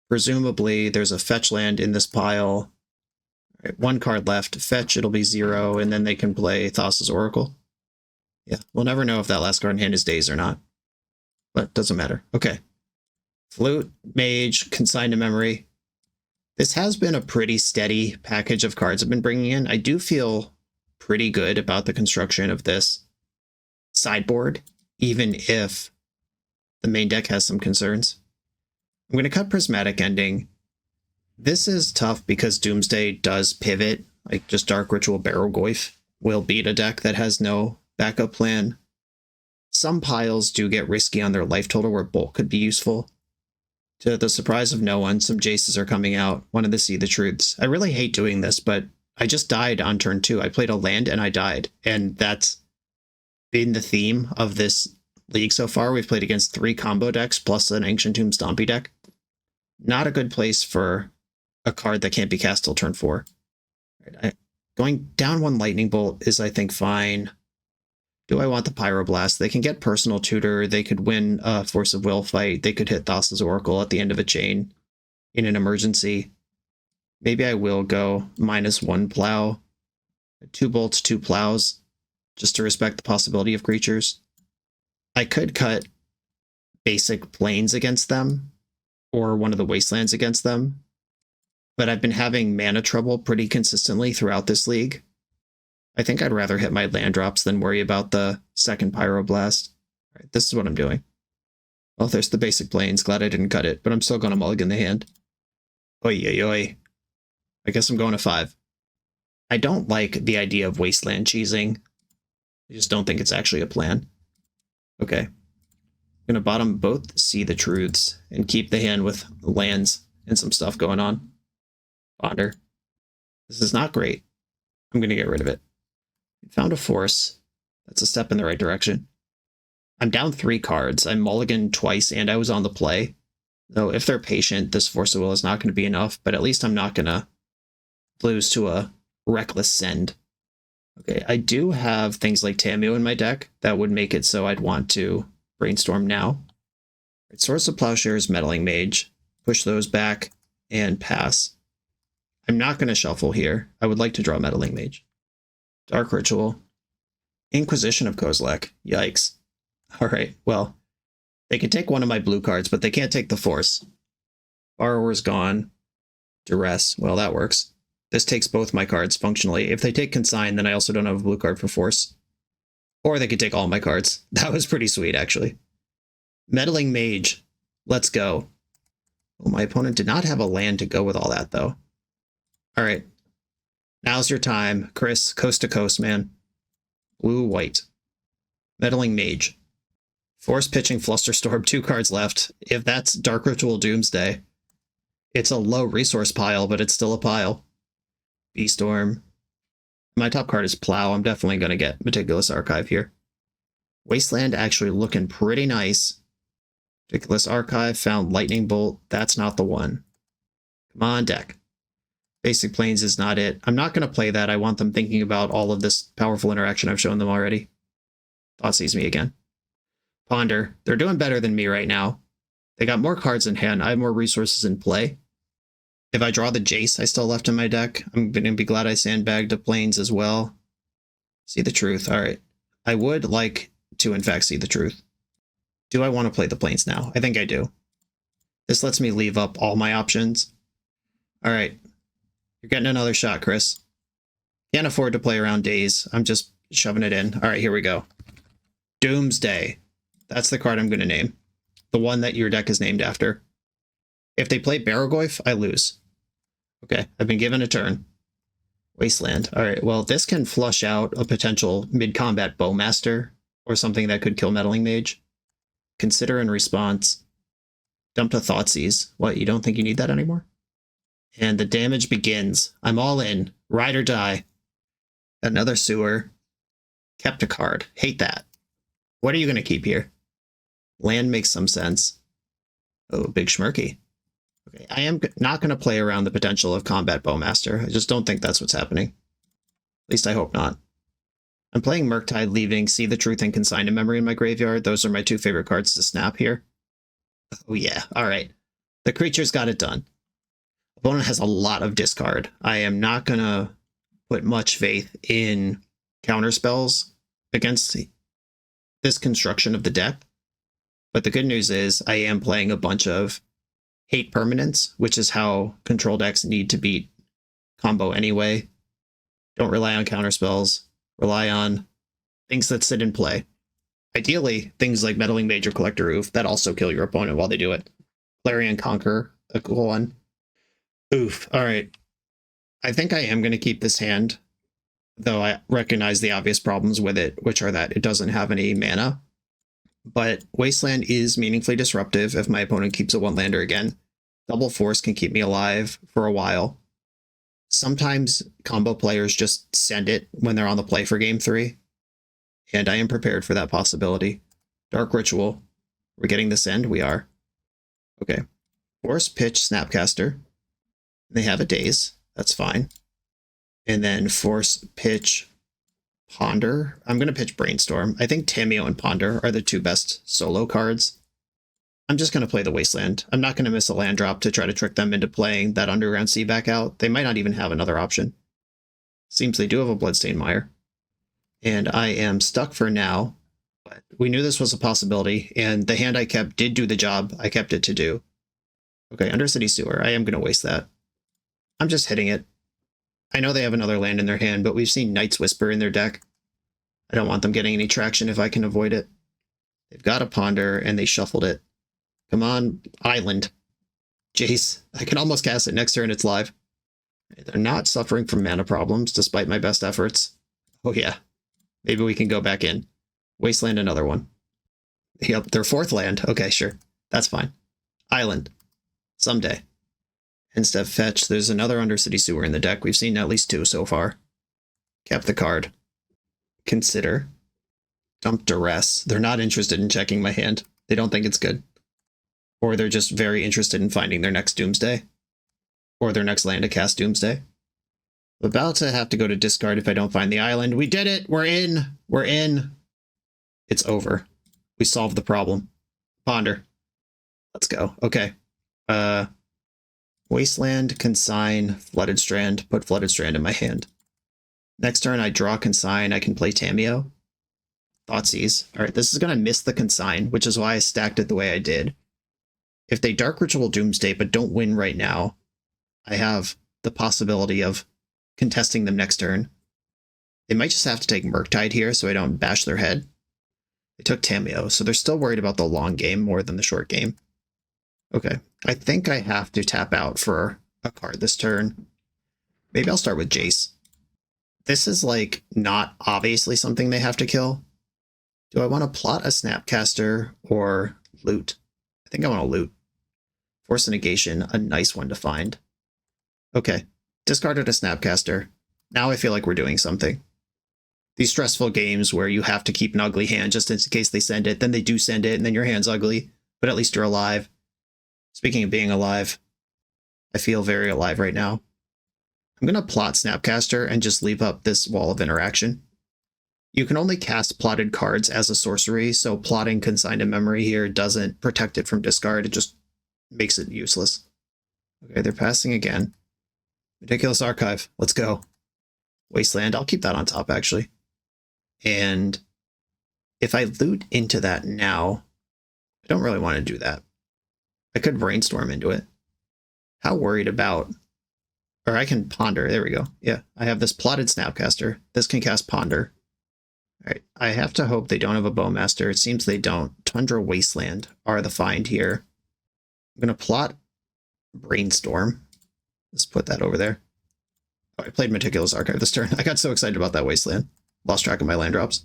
Presumably there's a fetch land in this pile. Right, 1 card left. Fetch, it'll be 0, and then they can play Thassa's Oracle. Yeah, we'll never know if that last card in hand is Daze or not. But doesn't matter. Okay. Flute, Mage, Consign to Memory. This has been a pretty steady package of cards I've been bringing in. I do feel pretty good about the construction of this sideboard, even if the main deck has some concerns. I'm going to cut Prismatic Ending. This is tough because Doomsday does pivot, like just Dark Ritual Barrel Goyf will beat a deck that has no backup plan. Some piles do get risky on their life total where Bolt could be useful. To the surprise of no one, some Jaces are coming out, wanted to see the truths. I really hate doing this, but I just died on turn 2. I played a land and I died. And that's been the theme of this league so far. We've played against 3 combo decks plus an Ancient Tomb Stompy deck. Not a good place for a card that can't be cast till turn 4. Going down 1 Lightning Bolt is, I think, fine. Do I want the Pyroblast? They can get Personal Tutor. They could win a Force of Will fight. They could hit Thassa's Oracle at the end of a chain in an emergency. Maybe I will go -1 Plow. 2 bolts, 2 plows, just to respect the possibility of creatures. I could cut basic plains against them, or one of the wastelands against them, but I've been having mana trouble pretty consistently throughout this league. I think I'd rather hit my land drops than worry about the second Pyroblast. All right, this is what I'm doing. Well, there's the basic plains. Glad I didn't cut it, but I'm still going to mulligan the hand. Oi, oi, oi. I guess I'm going to 5. I don't like the idea of wasteland cheesing. I just don't think it's actually a plan. Okay. I'm going to bottom both See the Truths and keep the hand with lands and some stuff going on. Ponder. This is not great. I'm going to get rid of it. Found a force. That's a step in the right direction. I'm down 3 cards. I mulliganed twice and I was on the play. So if they're patient, this Force of Will is not going to be enough, but at least I'm not going to lose to a reckless send. Okay, I do have things like TANGO in my deck that would make it so I'd want to brainstorm now. Right, Swords of Plowshares, Meddling Mage. Push those back and pass. I'm not going to shuffle here. I would like to draw Meddling Mage. Dark Ritual. Inquisition of Kozilek. Yikes. Alright, well, they can take one of my blue cards, but they can't take the Force. Borrower's gone. Duress. Well, that works. This takes both my cards functionally. If they take Consign, then I also don't have a blue card for Force. Or they could take all my cards. That was pretty sweet, actually. Meddling Mage. Let's go. Well, my opponent did not have a land to go with all that, though. Alright. Now's your time, Chris. Coast to coast, man. Blue-white. Meddling Mage. Force Pitching Flusterstorm, 2 cards left. If that's Dark Ritual Doomsday, it's a low resource pile, but it's still a pile. Beastorm. My top card is Plow. I'm definitely going to get Meticulous Archive here. Wasteland actually looking pretty nice. Meticulous Archive, found Lightning Bolt. That's not the one. Come on, deck. Basic Plains is not it. I'm not going to play that. I want them thinking about all of this powerful interaction I've shown them already. Thoughtseize me again. Ponder. They're doing better than me right now. They got more cards in hand. I have more resources in play. If I draw the Jace I still left in my deck, I'm going to be glad I sandbagged the Plains as well. See the Truth. All right. I would like to, in fact, see the Truth. Do I want to play the Plains now? I think I do. This lets me leave up all my options. All right. You're getting another shot, Chris. Can't afford to play around days. I'm just shoving it in. All right, here we go. Doomsday. That's the card I'm going to name. The one that your deck is named after. If they play Barrogoyf, I lose. Okay, I've been given a turn. Wasteland. All right, well, this can flush out a potential mid-combat Bowmaster or something that could kill Meddling Mage. Consider in response. Dump to Thoughtseize. What, you don't think you need that anymore? And the damage begins. I'm all in. Ride or die. Another Sewer. Kept a card. Hate that. What are you going to keep here? Land makes some sense. Oh, big schmirky. Okay, I am not going to play around the potential of Combat Bowmaster. I just don't think that's what's happening. At least I hope not. I'm playing Murktide, leaving See the Truth and Consign to Memory in my graveyard. Those are my 2 favorite cards to snap here. Oh yeah, alright. The creature's got it done. Opponent has a lot of discard. I am not going to put much faith in counterspells against this construction of the deck. But the good news is I am playing a bunch of hate permanents, which is how control decks need to beat combo anyway. Don't rely on counterspells. Rely on things that sit in play. Ideally, things like Meddling Mage or Collector Roof that also kill your opponent while they do it. Clarion Conquer, a cool one. Oof. All right. I think I am going to keep this hand, though I recognize the obvious problems with it, which are that it doesn't have any mana. But Wasteland is meaningfully disruptive if my opponent keeps a one-lander again. Double Force can keep me alive for a while. Sometimes combo players just send it when they're on the play for game 3, and I am prepared for that possibility. Dark Ritual. We're getting this end? We are. Okay. Force Pitch Snapcaster. They have a Daze. That's fine. And then Force Pitch Ponder. I'm going to pitch Brainstorm. I think Tamiyo and Ponder are the two best solo cards. I'm just going to play the Wasteland. I'm not going to miss a land drop to try to trick them into playing that Underground Sea back out. They might not even have another option. Seems they do have a Bloodstained Mire. And I am stuck for now. But we knew this was a possibility, and the hand I kept did do the job I kept it to do. Okay, Undercity Sewer. I am going to waste that. I'm just hitting it. I know they have another land in their hand, but we've seen Night's Whisper in their deck. I don't want them getting any traction if I can avoid it. They've got a Ponder, and they shuffled it. Come on, Island. Jace. I can almost cast it next turn, it's live. They're not suffering from mana problems, despite my best efforts. Oh yeah. Maybe we can go back in. Wasteland another one. Yep, their fourth land. Okay, sure. That's fine. Island. Someday. Instead of fetch, there's another Undercity Sewer in the deck. We've seen at least 2 so far. Kept the card. Consider. Dump Duress. They're not interested in checking my hand. They don't think it's good. Or they're just very interested in finding their next Doomsday. Or their next land to cast Doomsday. I'm about to have to go to discard if I don't find the island. We did it! We're in! We're in! It's over. We solved the problem. Ponder. Let's go. Okay. Wasteland, Consign, Flooded Strand. Put Flooded Strand in my hand. Next turn I draw Consign. I can play Tamiyo. Thoughtseize. Alright, this is going to miss the Consign, which is why I stacked it the way I did. If they Dark Ritual Doomsday but don't win right now, I have the possibility of contesting them next turn. They might just have to take Murktide here so I don't bash their head. They took Tamiyo, so they're still worried about the long game more than the short game. Okay, I think I have to tap out for a card this turn. Maybe I'll start with Jace. This is like not obviously something they have to kill. Do I want to plot a Snapcaster or loot? I think I want to loot. Force a Negation, a nice one to find. Okay, discarded a Snapcaster. Now I feel like we're doing something. These stressful games where you have to keep an ugly hand just in case they send it, then they do send it, and then your hand's ugly, but at least you're alive. Speaking of being alive, I feel very alive right now. I'm going to plot Snapcaster and just leave up this wall of interaction. You can only cast plotted cards as a sorcery, so plotting Consigned to Memory here doesn't protect it from discard, it just makes it useless. Okay, they're passing again. Ridiculous Archive, let's go. Wasteland, I'll keep that on top actually. And if I loot into that now, I don't really want to do that. I could Brainstorm into it. How worried about... Or I can Ponder, there we go. Yeah, I have this plotted Snapcaster. This can cast Ponder. Alright, I have to hope they don't have a Bowmaster. It seems they don't. Tundra Wasteland are the find here. I'm going to plot Brainstorm. Let's put that over there. Oh, I played Meticulous Archive this turn. I got so excited about that Wasteland. Lost track of my land drops.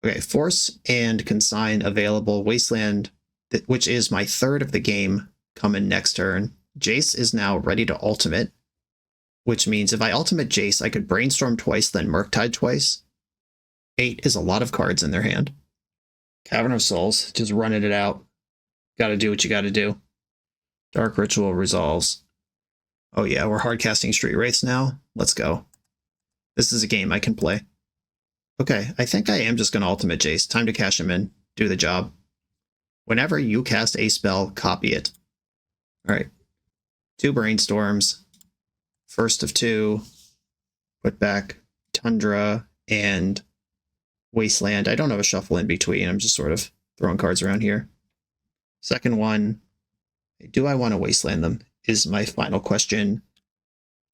Okay, Force and Consign available. Wasteland, which is my third of the game, coming next turn. Jace is now ready to ultimate, which means if I ultimate Jace, I could Brainstorm twice, then Murktide twice. 8 is a lot of cards in their hand. Cavern of Souls, just running it out. Gotta do what you gotta do. Dark Ritual resolves. Oh yeah, we're hardcasting Street Wraiths now. Let's go. This is a game I can play. Okay, I think I am just going to ultimate Jace. Time to cash him in. Do the job. Whenever you cast a spell, copy it. Alright. 2 Brainstorms. First of 2. Put back Tundra and Wasteland. I don't have a shuffle in between. I'm just sort of throwing cards around here. Second one. Do I want to Wasteland them? Is my final question.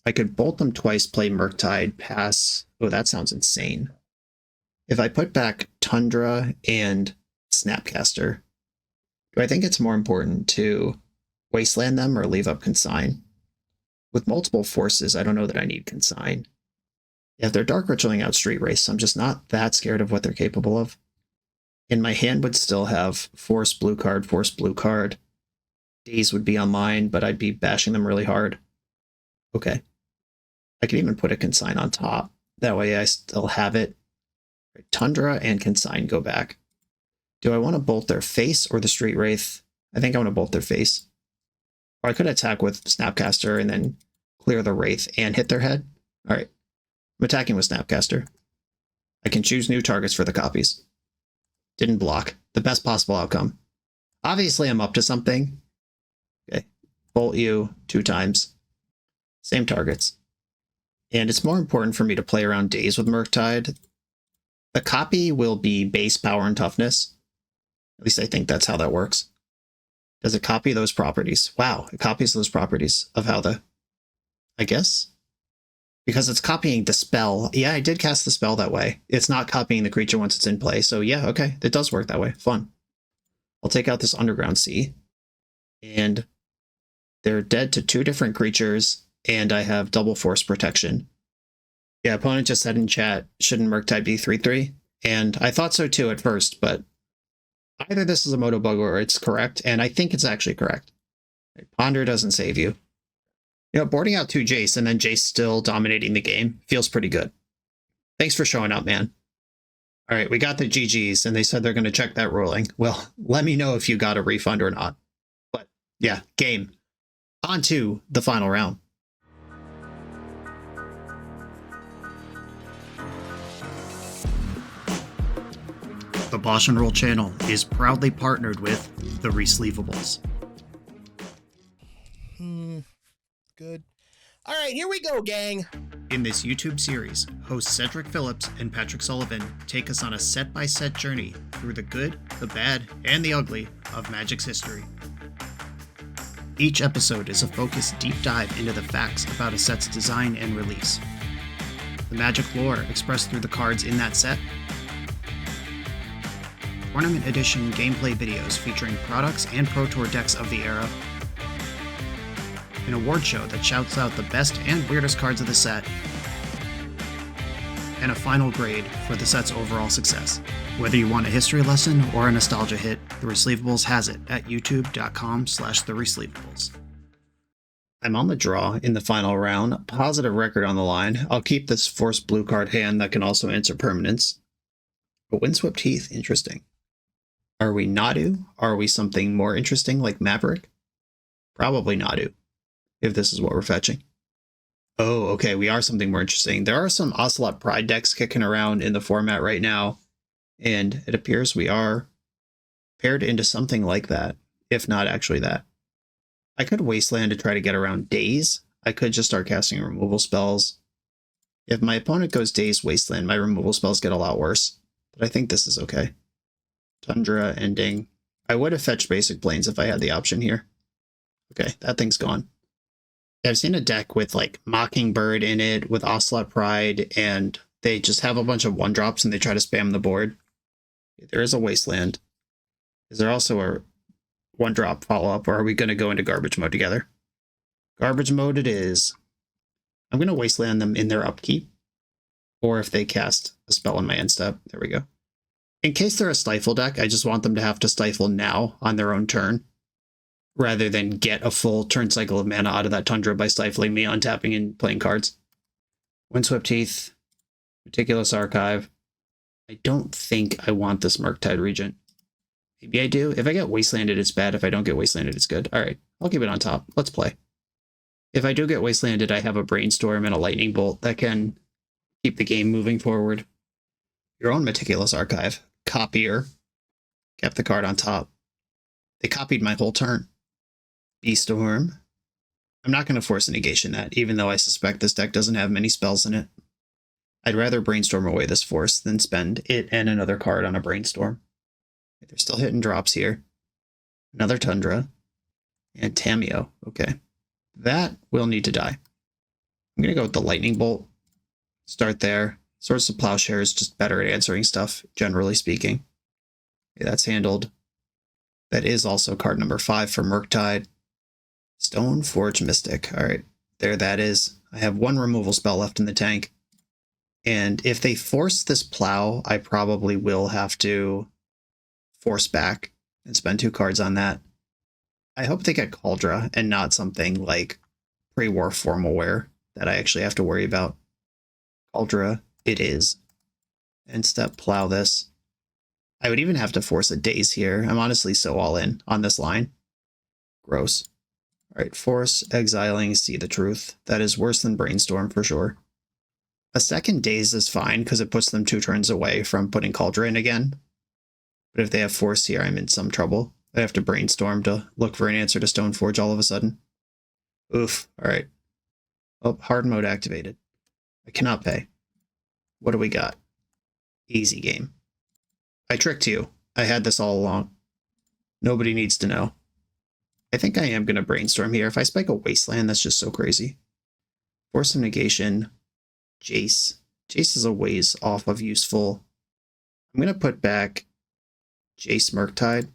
I could bolt them twice, play Murktide, pass. Oh, that sounds insane. If I put back Tundra and Snapcaster, do I think it's more important to Wasteland them or leave up Consign? With multiple forces, I don't know that I need Consign. Yeah, if they're Dark Ritualing out Street Race, I'm just not that scared of what they're capable of. And my hand would still have Force blue card, Force blue card. Daze would be online, but I'd be bashing them really hard. Okay. I could even put a Consign on top. That way I still have it. Tundra and Consign go back. Do I want to bolt their face or the Street Wraith? I think I want to bolt their face. Or I could attack with Snapcaster and then clear the Wraith and hit their head. All right. I'm attacking with Snapcaster. I can choose new targets for the copies. Didn't block. The best possible outcome. Obviously, I'm up to something. Okay. Bolt you 2 times. Same targets. And it's more important for me to play around days with Murktide. The copy will be base power and toughness. At least I think that's how that works. Does it copy those properties? Wow, it copies those properties of how the... I guess? Because it's copying the spell. Yeah, I did cast the spell that way. It's not copying the creature once it's in play. So yeah, okay, it does work that way. Fun. I'll take out this Underground Sea. And they're dead to 2 different creatures. And I have double force protection. Yeah, opponent just said in chat, shouldn't Murktide be 3/3? And I thought so too at first, but either this is a moto bug or it's correct, and I think it's actually correct. Ponder doesn't save you. You know, boarding out 2 Jace and then Jace still dominating the game feels pretty good. Thanks for showing up, man. All right, we got the GGs, and they said they're going to check that ruling. Well, let me know if you got a refund or not. But yeah, game. On to the final round. The BoshNRoll channel is proudly partnered with the Resleevables. Good. All right, here we go, gang. In this YouTube series, hosts Cedric Phillips and Patrick Sullivan take us on a set-by-set journey through the good, the bad, and the ugly of Magic's history. Each episode is a focused deep dive into the facts about a set's design and release, the Magic lore expressed through the cards in that set, Tournament Edition gameplay videos featuring products and Pro Tour decks of the era, an award show that shouts out the best and weirdest cards of the set, and a final grade for the set's overall success. Whether you want a history lesson or a nostalgia hit, The Resleevables has it at youtube.com/theresleevables. I'm on the draw in the final round, positive record on the line. I'll keep this forced blue card hand that can also answer permanents. But Windswept Heath, interesting. Are we Nadu? Are we something more interesting like Maverick? Probably Nadu, if this is what we're fetching. Oh, okay, we are something more interesting. There are some Ocelot Pride decks kicking around in the format right now, and it appears we are paired into something like that, if not actually that. I could Wasteland to try to get around Daze. I could just start casting removal spells. If my opponent goes Daze Wasteland, my removal spells get a lot worse, but I think this is okay. Tundra ending. I would have fetched Basic Plains if I had the option here. Okay, that thing's gone. I've seen a deck with like Mockingbird in it, with Ocelot Pride, and they just have a bunch of 1-drops and they try to spam the board. There is a Wasteland. Is there also a 1-drop follow-up, or are we going to go into garbage mode together? Garbage mode it is. I'm going to Wasteland them in their upkeep, or if they cast a spell on my end step. There we go. In case they're a Stifle deck, I just want them to have to Stifle now on their own turn, rather than get a full turn cycle of mana out of that Tundra by stifling me, untapping and playing cards. Windswept Heath, Meticulous Archive. I don't think I want this Murktide Regent. Maybe I do. If I get Wastelanded, it's bad. If I don't get Wastelanded, it's good. All right, I'll keep it on top. Let's play. If I do get Wastelanded, I have a Brainstorm and a Lightning Bolt that can keep the game moving forward. Your own Meticulous Archive. Copier. Kept the card on top. They copied my whole turn. Beastorm. I'm not going to force a negation that, even though I suspect this deck doesn't have many spells in it. I'd rather Brainstorm away this force than spend it and another card on a Brainstorm. They're still hitting drops here. Another Tundra. And Tameo. Okay. That will need to die. I'm going to go with the Lightning Bolt. Start there. Swords of Plowshare is just better at answering stuff, generally speaking. Okay, that's handled. That is also card number 5 for Murktide. Stoneforge Mystic. All right, there that is. I have 1 removal spell left in the tank. And if they force this Plow, I probably will have to force back and spend 2 cards on that. I hope they get Cauldra and not something like Pre-War Formal Wear. that I actually have to worry about. Cauldra, it is. End step, plow this. I would even have to force a daze here. I'm honestly so all in on this line. Gross. All right, force, exiling, see the truth. That is worse than brainstorm for sure. A second daze is fine because it puts them 2 turns away from putting Cauldra in again. But if they have force here, I'm in some trouble. I have to brainstorm to look for an answer to Stoneforge all of a sudden. Oof, all right. Oh, hard mode activated. I cannot pay. What do we got? Easy game. I tricked you. I had this all along. Nobody needs to know. I think I am going to brainstorm here. If I spike a Wasteland, that's just so crazy. Force of Negation. Jace. Jace is a ways off of useful. I'm going to put back Jace Murktide.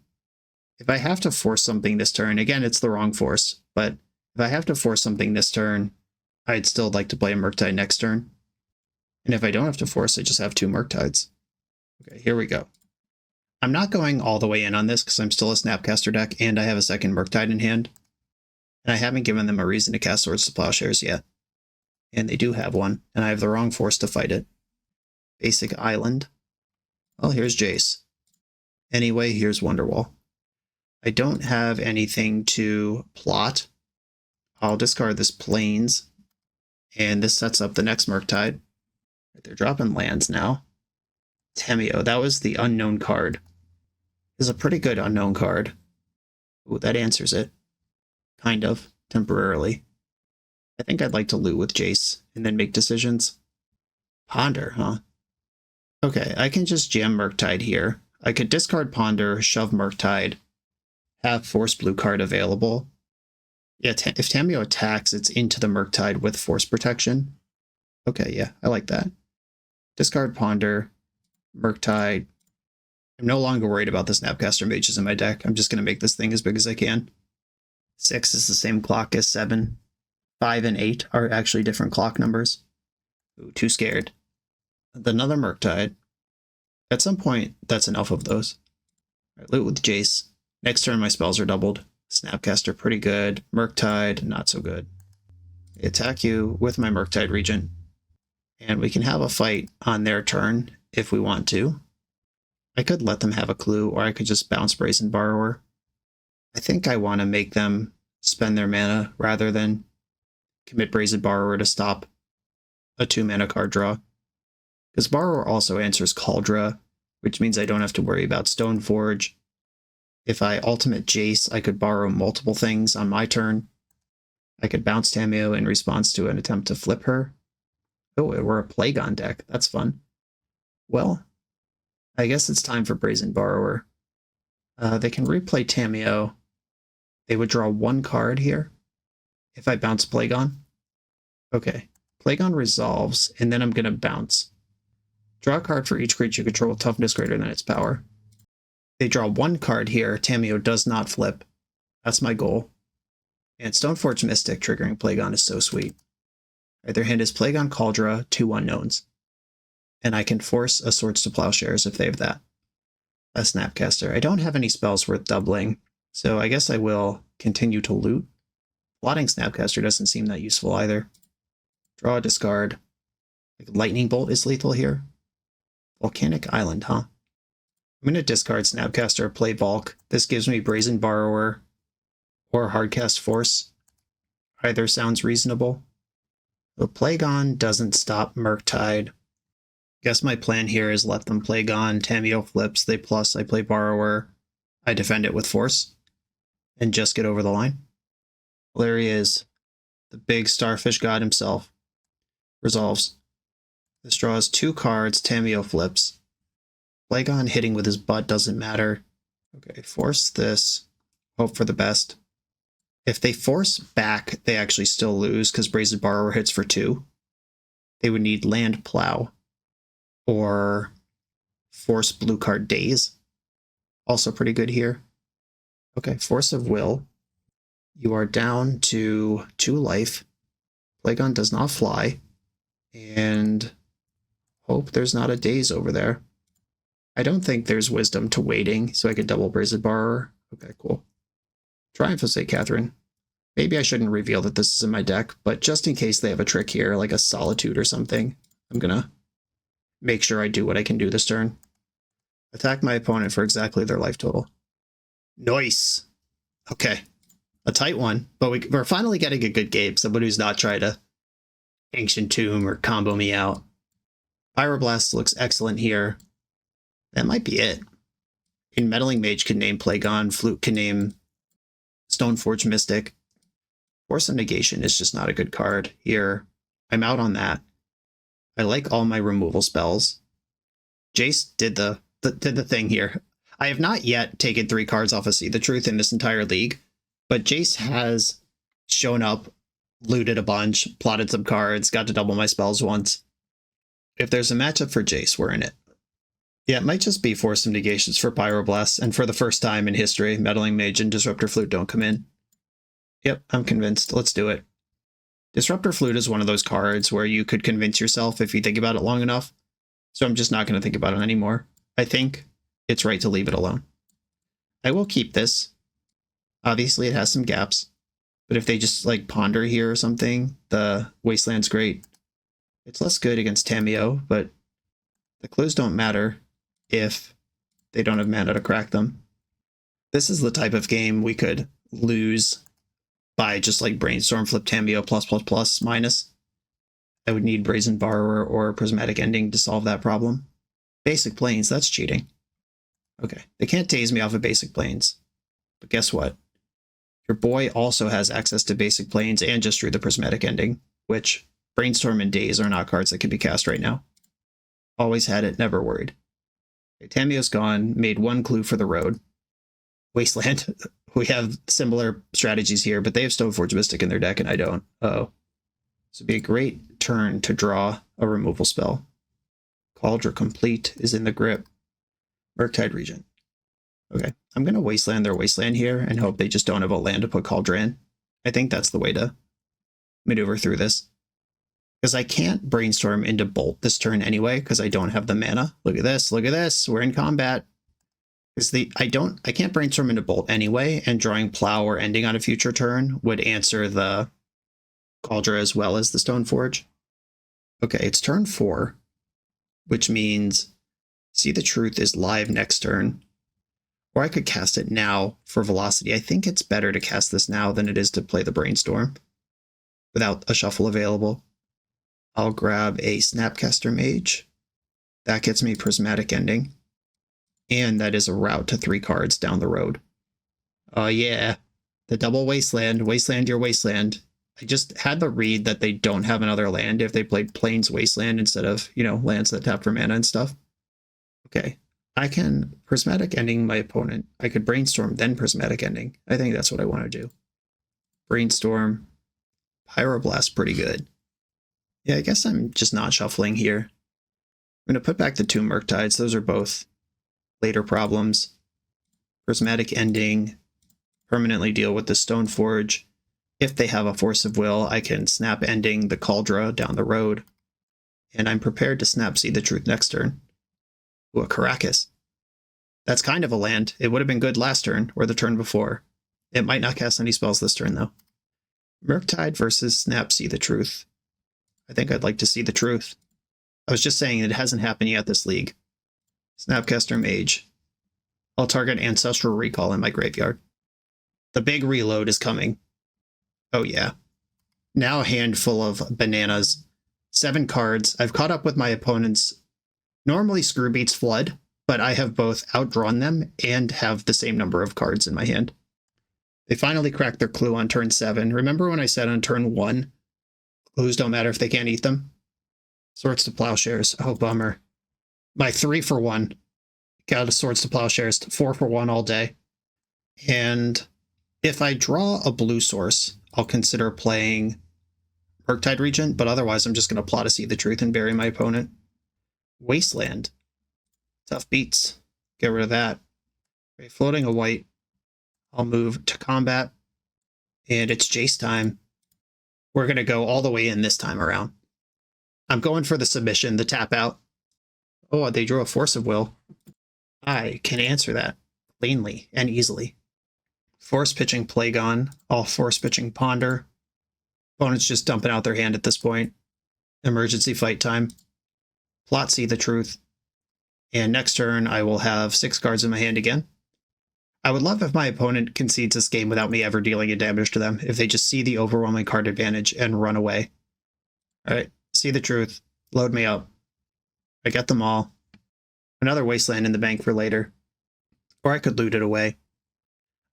If I have to force something this turn, again, it's the wrong force, but if I have to force something this turn, I'd still like to play a Murktide next turn. And if I don't have to force, I just have 2 Murktides. Okay, here we go. I'm not going all the way in on this because I'm still a Snapcaster deck and I have a second Murktide in hand. And I haven't given them a reason to cast Swords to Plowshares yet. And they do have one, and I have the wrong force to fight it. Basic Island. Well, here's Jace. Anyway, here's Wonderwall. I don't have anything to plot. I'll discard this Plains, and this sets up the next Murktide. They're dropping lands now. Tameo, that was the unknown card. This is a pretty good unknown card. Ooh, that answers it. Kind of, temporarily. I think I'd like to loot with Jace and then make decisions. Ponder, huh? Okay, I can just jam Murktide here. I could discard Ponder, shove Murktide, have Force Blue card available. Yeah, if Tameo attacks, it's into the Murktide with Force Protection. Okay, yeah, I like that. Discard Ponder, Murktide. I'm no longer worried about the Snapcaster Mages in my deck. I'm just going to make this thing as big as I can. 6 is the same clock as 7. 5 and 8 are actually different clock numbers. Ooh, too scared. Another Murktide. At some point, that's enough of those. All right, loot with Jace. Next turn, my spells are doubled. Snapcaster, pretty good. Murktide, not so good. I attack you with my Murktide Regent. And we can have a fight on their turn if we want to. I could let them have a clue, or I could just bounce Brazen Borrower. I think I want to make them spend their mana rather than commit Brazen Borrower to stop a 2-mana card draw. Because Borrower also answers Cauldra, which means I don't have to worry about Stoneforge. If I ultimate Jace, I could borrow multiple things on my turn. I could bounce Tameo in response to an attempt to flip her. Oh, we're a Plagon deck. That's fun. Well, I guess it's time for Brazen Borrower. They can replay Tameo. They would draw 1 card here if I bounce Plagon. Okay, Plagon resolves, and then I'm going to bounce. Draw a card for each creature you control with toughness greater than its power. They draw 1 card here. Tameo does not flip. That's my goal. And Stoneforge Mystic triggering Plagon is so sweet. Right, their hand is Plagon, Cauldra, 2 unknowns. And I can force a Swords to Plowshares if they have that. A Snapcaster. I don't have any spells worth doubling, so I guess I will continue to loot. Plotting Snapcaster doesn't seem that useful either. Draw a discard. Like Lightning Bolt is lethal here. Volcanic Island, huh? I'm going to discard Snapcaster, play Bulk. This gives me Brazen Borrower or Hardcast Force. Either sounds reasonable. The Plagon doesn't stop Murktide. Guess my plan here is let them Plagon, Tameo flips, they plus, I play Borrower, I defend it with Force, and just get over the line. Well, there he is, the big starfish god himself. Resolves. This draws 2 cards, Tameo flips. Plagon hitting with his butt doesn't matter. Okay, force this, hope for the best. If they force back, they actually still lose because Brazen Borrower hits for 2. They would need Land Plow or force blue card Daze. Also pretty good here. Okay, Force of Will. You are down to 2 life. Plagon does not fly. And hope there's not a Daze over there. I don't think there's wisdom to waiting, so I could double Brazen Borrower. Okay, cool. Triumph of St. Catherine. Maybe I shouldn't reveal that this is in my deck, but just in case they have a trick here, like a Solitude or something, I'm gonna make sure I do what I can do this turn. Attack my opponent for exactly their life total. Nice. Okay. A tight one, but we're finally getting a good game. Someone who's not trying to Ancient Tomb or combo me out. Pyroblast looks excellent here. That might be it. In Meddling Mage can name Plagon, Flute can name Stoneforge Mystic. Force of Negation is just not a good card here. I'm out on that. I like all my removal spells. Jace did the thing here. I have not yet taken 3 cards off of See the Truth in this entire league, but Jace has shown up, looted a bunch, plotted some cards, got to double my spells once. If there's a matchup for Jace, we're in it. Yeah, it might just be Force of Negations for Pyroblast, and for the first time in history, Meddling Mage and Disruptor Flute don't come in. Yep, I'm convinced. Let's do it. Disruptor Flute is one of those cards where you could convince yourself if you think about it long enough, so I'm just not going to think about it anymore. I think it's right to leave it alone. I will keep this. Obviously, it has some gaps, but if they just like ponder here or something, the Wasteland's great. It's less good against Tamiyo, but the clues don't matter if they don't have mana to crack them. This is the type of game we could lose by just like Brainstorm, flip Tamiyo +++ minus. I would need Brazen Borrower or Prismatic Ending to solve that problem. Basic Plains, that's cheating. Okay, they can't tase me off of Basic Plains. But guess what? Your boy also has access to Basic Plains and just drew the Prismatic Ending, which Brainstorm and Daze are not cards that can be cast right now. Always had it, never worried. Okay, Tamiyo's gone, made 1 clue for the road. Wasteland, we have similar strategies here, but they have Stoneforge Mystic in their deck and I don't. Uh-oh. This would be a great turn to draw a removal spell. Cauldron Complete is in the grip. Murktide Regent. Okay, I'm going to Wasteland their Wasteland here and hope they just don't have a land to put Cauldron in. I think that's the way to maneuver through this. Because I can't Brainstorm into Bolt this turn anyway, because I don't have the mana. Look at this, we're in combat. I can't Brainstorm into Bolt anyway, and drawing Plow or ending on a future turn would answer the Cauldron as well as the Stoneforge. Okay, it's turn 4, which means See the Truth is live next turn. Or I could cast it now for velocity. I think it's better to cast this now than it is to play the Brainstorm without a shuffle available. I'll grab a Snapcaster Mage. That gets me Prismatic Ending. And that is a route to 3 cards down the road. Oh yeah, the double Wasteland. Wasteland your Wasteland. I just had the read that they don't have another land if they played Plains Wasteland instead of, lands that tap for mana and stuff. Okay, I can Prismatic Ending my opponent. I could Brainstorm, then Prismatic Ending. I think that's what I want to do. Brainstorm. Pyroblast pretty good. Yeah, I guess I'm just not shuffling here. I'm going to put back the 2 Murktides. Those are both later problems. Prismatic Ending. Permanently deal with the Stoneforge. If they have a Force of Will, I can snap Ending the Cauldron down the road. And I'm prepared to snap See the Truth next turn. Ooh, a Caracas. That's kind of a land. It would have been good last turn, or the turn before. It might not cast any spells this turn, though. Murktide versus Snap See the Truth. I think I'd like to see the truth. I was just saying it hasn't happened yet this league. Snapcaster Mage. I'll target Ancestral Recall in my graveyard. The big reload is coming. Oh yeah. Now a handful of bananas. 7 cards. I've caught up with my opponents. Normally Screw beats Flood, but I have both outdrawn them and have the same number of cards in my hand. They finally cracked their clue on turn 7. Remember when I said on turn 1, clues don't matter if they can't eat them? Swords to Plowshares. Oh, bummer. My 3-for-1 got a Swords to Plowshares, 4-for-1 all day. And if I draw a blue source, I'll consider playing Murktide Regent, but otherwise I'm just going to plot a See the Truth and bury my opponent. Wasteland. Tough beats. Get rid of that. Okay, floating a white. I'll move to combat. And it's Jace time. We're going to go all the way in this time around. I'm going for the submission, the tap out. Oh, they drew a Force of Will. I can answer that cleanly and easily. Force pitching Plagon, all force pitching Ponder. Opponent's just dumping out their hand at this point. Emergency fight time. Plot See the Truth. And next turn, I will have 6 cards in my hand again. I would love if my opponent concedes this game without me ever dealing a damage to them, if they just see the overwhelming card advantage and run away. Alright, See the Truth. Load me up. I get them all. Another Wasteland in the bank for later. Or I could loot it away.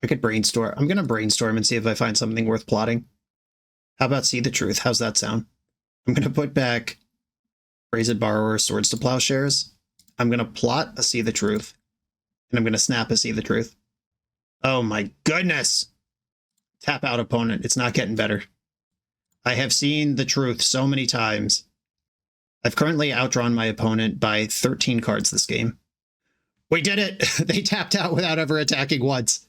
I could brainstorm. I'm going to brainstorm and see if I find something worth plotting. How about See the Truth? How's that sound? I'm going to put back Brazen Borrower, Swords to Plowshares. I'm going to plot a See the Truth. And I'm going to snap a See the Truth. Oh my goodness! Tap out opponent. It's not getting better. I have seen the truth so many times. I've currently outdrawn my opponent by 13 cards this game. We did it! They tapped out without ever attacking once.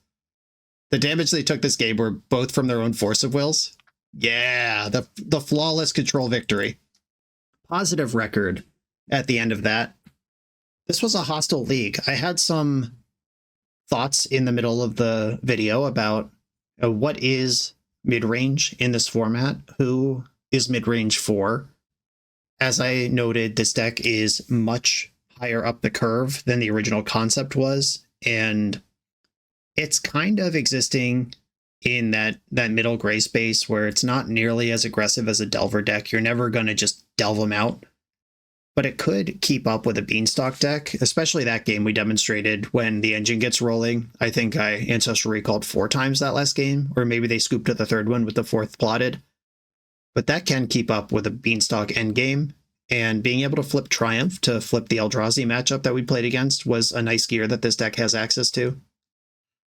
The damage they took this game were both from their own force of wills. Yeah, the flawless control victory. Positive record at the end of that. This was a hostile league. I had some thoughts in the middle of the video about what is mid-range in this format, who is mid-range for. As I noted, this deck is much higher up the curve than the original concept was, and it's kind of existing in that middle gray space where it's not nearly as aggressive as a Delver deck. You're never going to just delve them out. But it could keep up with a Beanstalk deck, especially that game we demonstrated when the engine gets rolling. I think I Ancestral Recalled 4 times that last game, or maybe they scooped to the 3rd one with the 4th plotted. But that can keep up with a Beanstalk endgame, and being able to flip Triumph to flip the Eldrazi matchup that we played against was a nice gear that this deck has access to.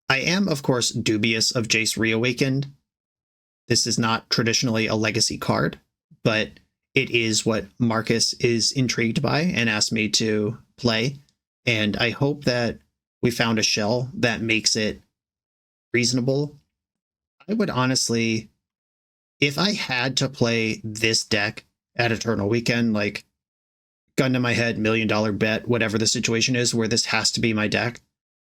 I am, of course, dubious of Jace Reawakened. This is not traditionally a legacy card, but it is what Marcus is intrigued by and asked me to play. And I hope that we found a shell that makes it reasonable. I would honestly, if I had to play this deck at Eternal Weekend, like gun to my head, $1 million bet, whatever the situation is where this has to be my deck,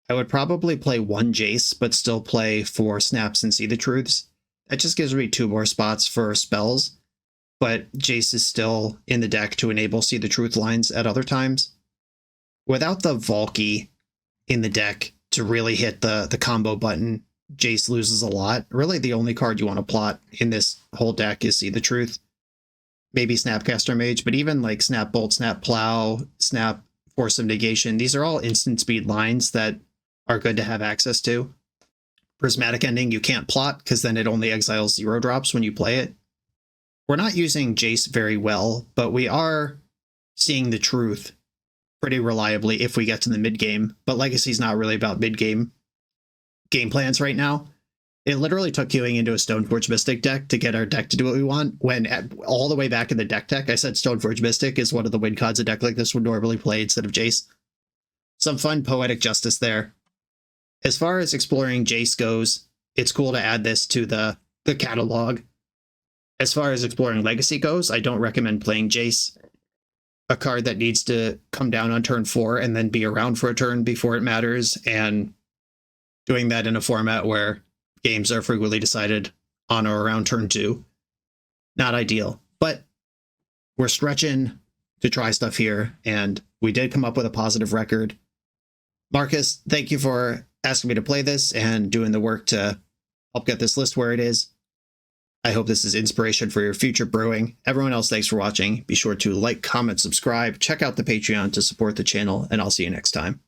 I would probably play 1 Jace, but still play 4 Snaps and See the Truths. That just gives me 2 more spots for spells. But Jace is still in the deck to enable See the Truth lines at other times. Without the Valky in the deck to really hit the combo button, Jace loses a lot. Really, the only card you want to plot in this whole deck is See the Truth. Maybe Snapcaster Mage, but even like Snap Bolt, Snap Plow, Snap Force of Negation, these are all instant speed lines that are good to have access to. Prismatic Ending you can't plot because then it only exiles 0 drops when you play it. We're not using Jace very well, but we are seeing the truth pretty reliably if we get to the mid-game. But Legacy's not really about mid-game game plans right now. It literally took queuing into a Stoneforge Mystic deck to get our deck to do what we want, when all the way back in the deck tech, I said Stoneforge Mystic is one of the win cods a deck like this would normally play instead of Jace. Some fun poetic justice there. As far as exploring Jace goes, it's cool to add this to the catalog. As far as exploring Legacy goes, I don't recommend playing Jace, a card that needs to come down on turn 4 and then be around for a turn before it matters, and doing that in a format where games are frequently decided on or around turn 2. Not ideal, but we're stretching to try stuff here, and we did come up with a positive record. Marcus, thank you for asking me to play this and doing the work to help get this list where it is. I hope this is inspiration for your future brewing. Everyone else, thanks for watching. Be sure to like, comment, subscribe, check out the Patreon to support the channel, and I'll see you next time.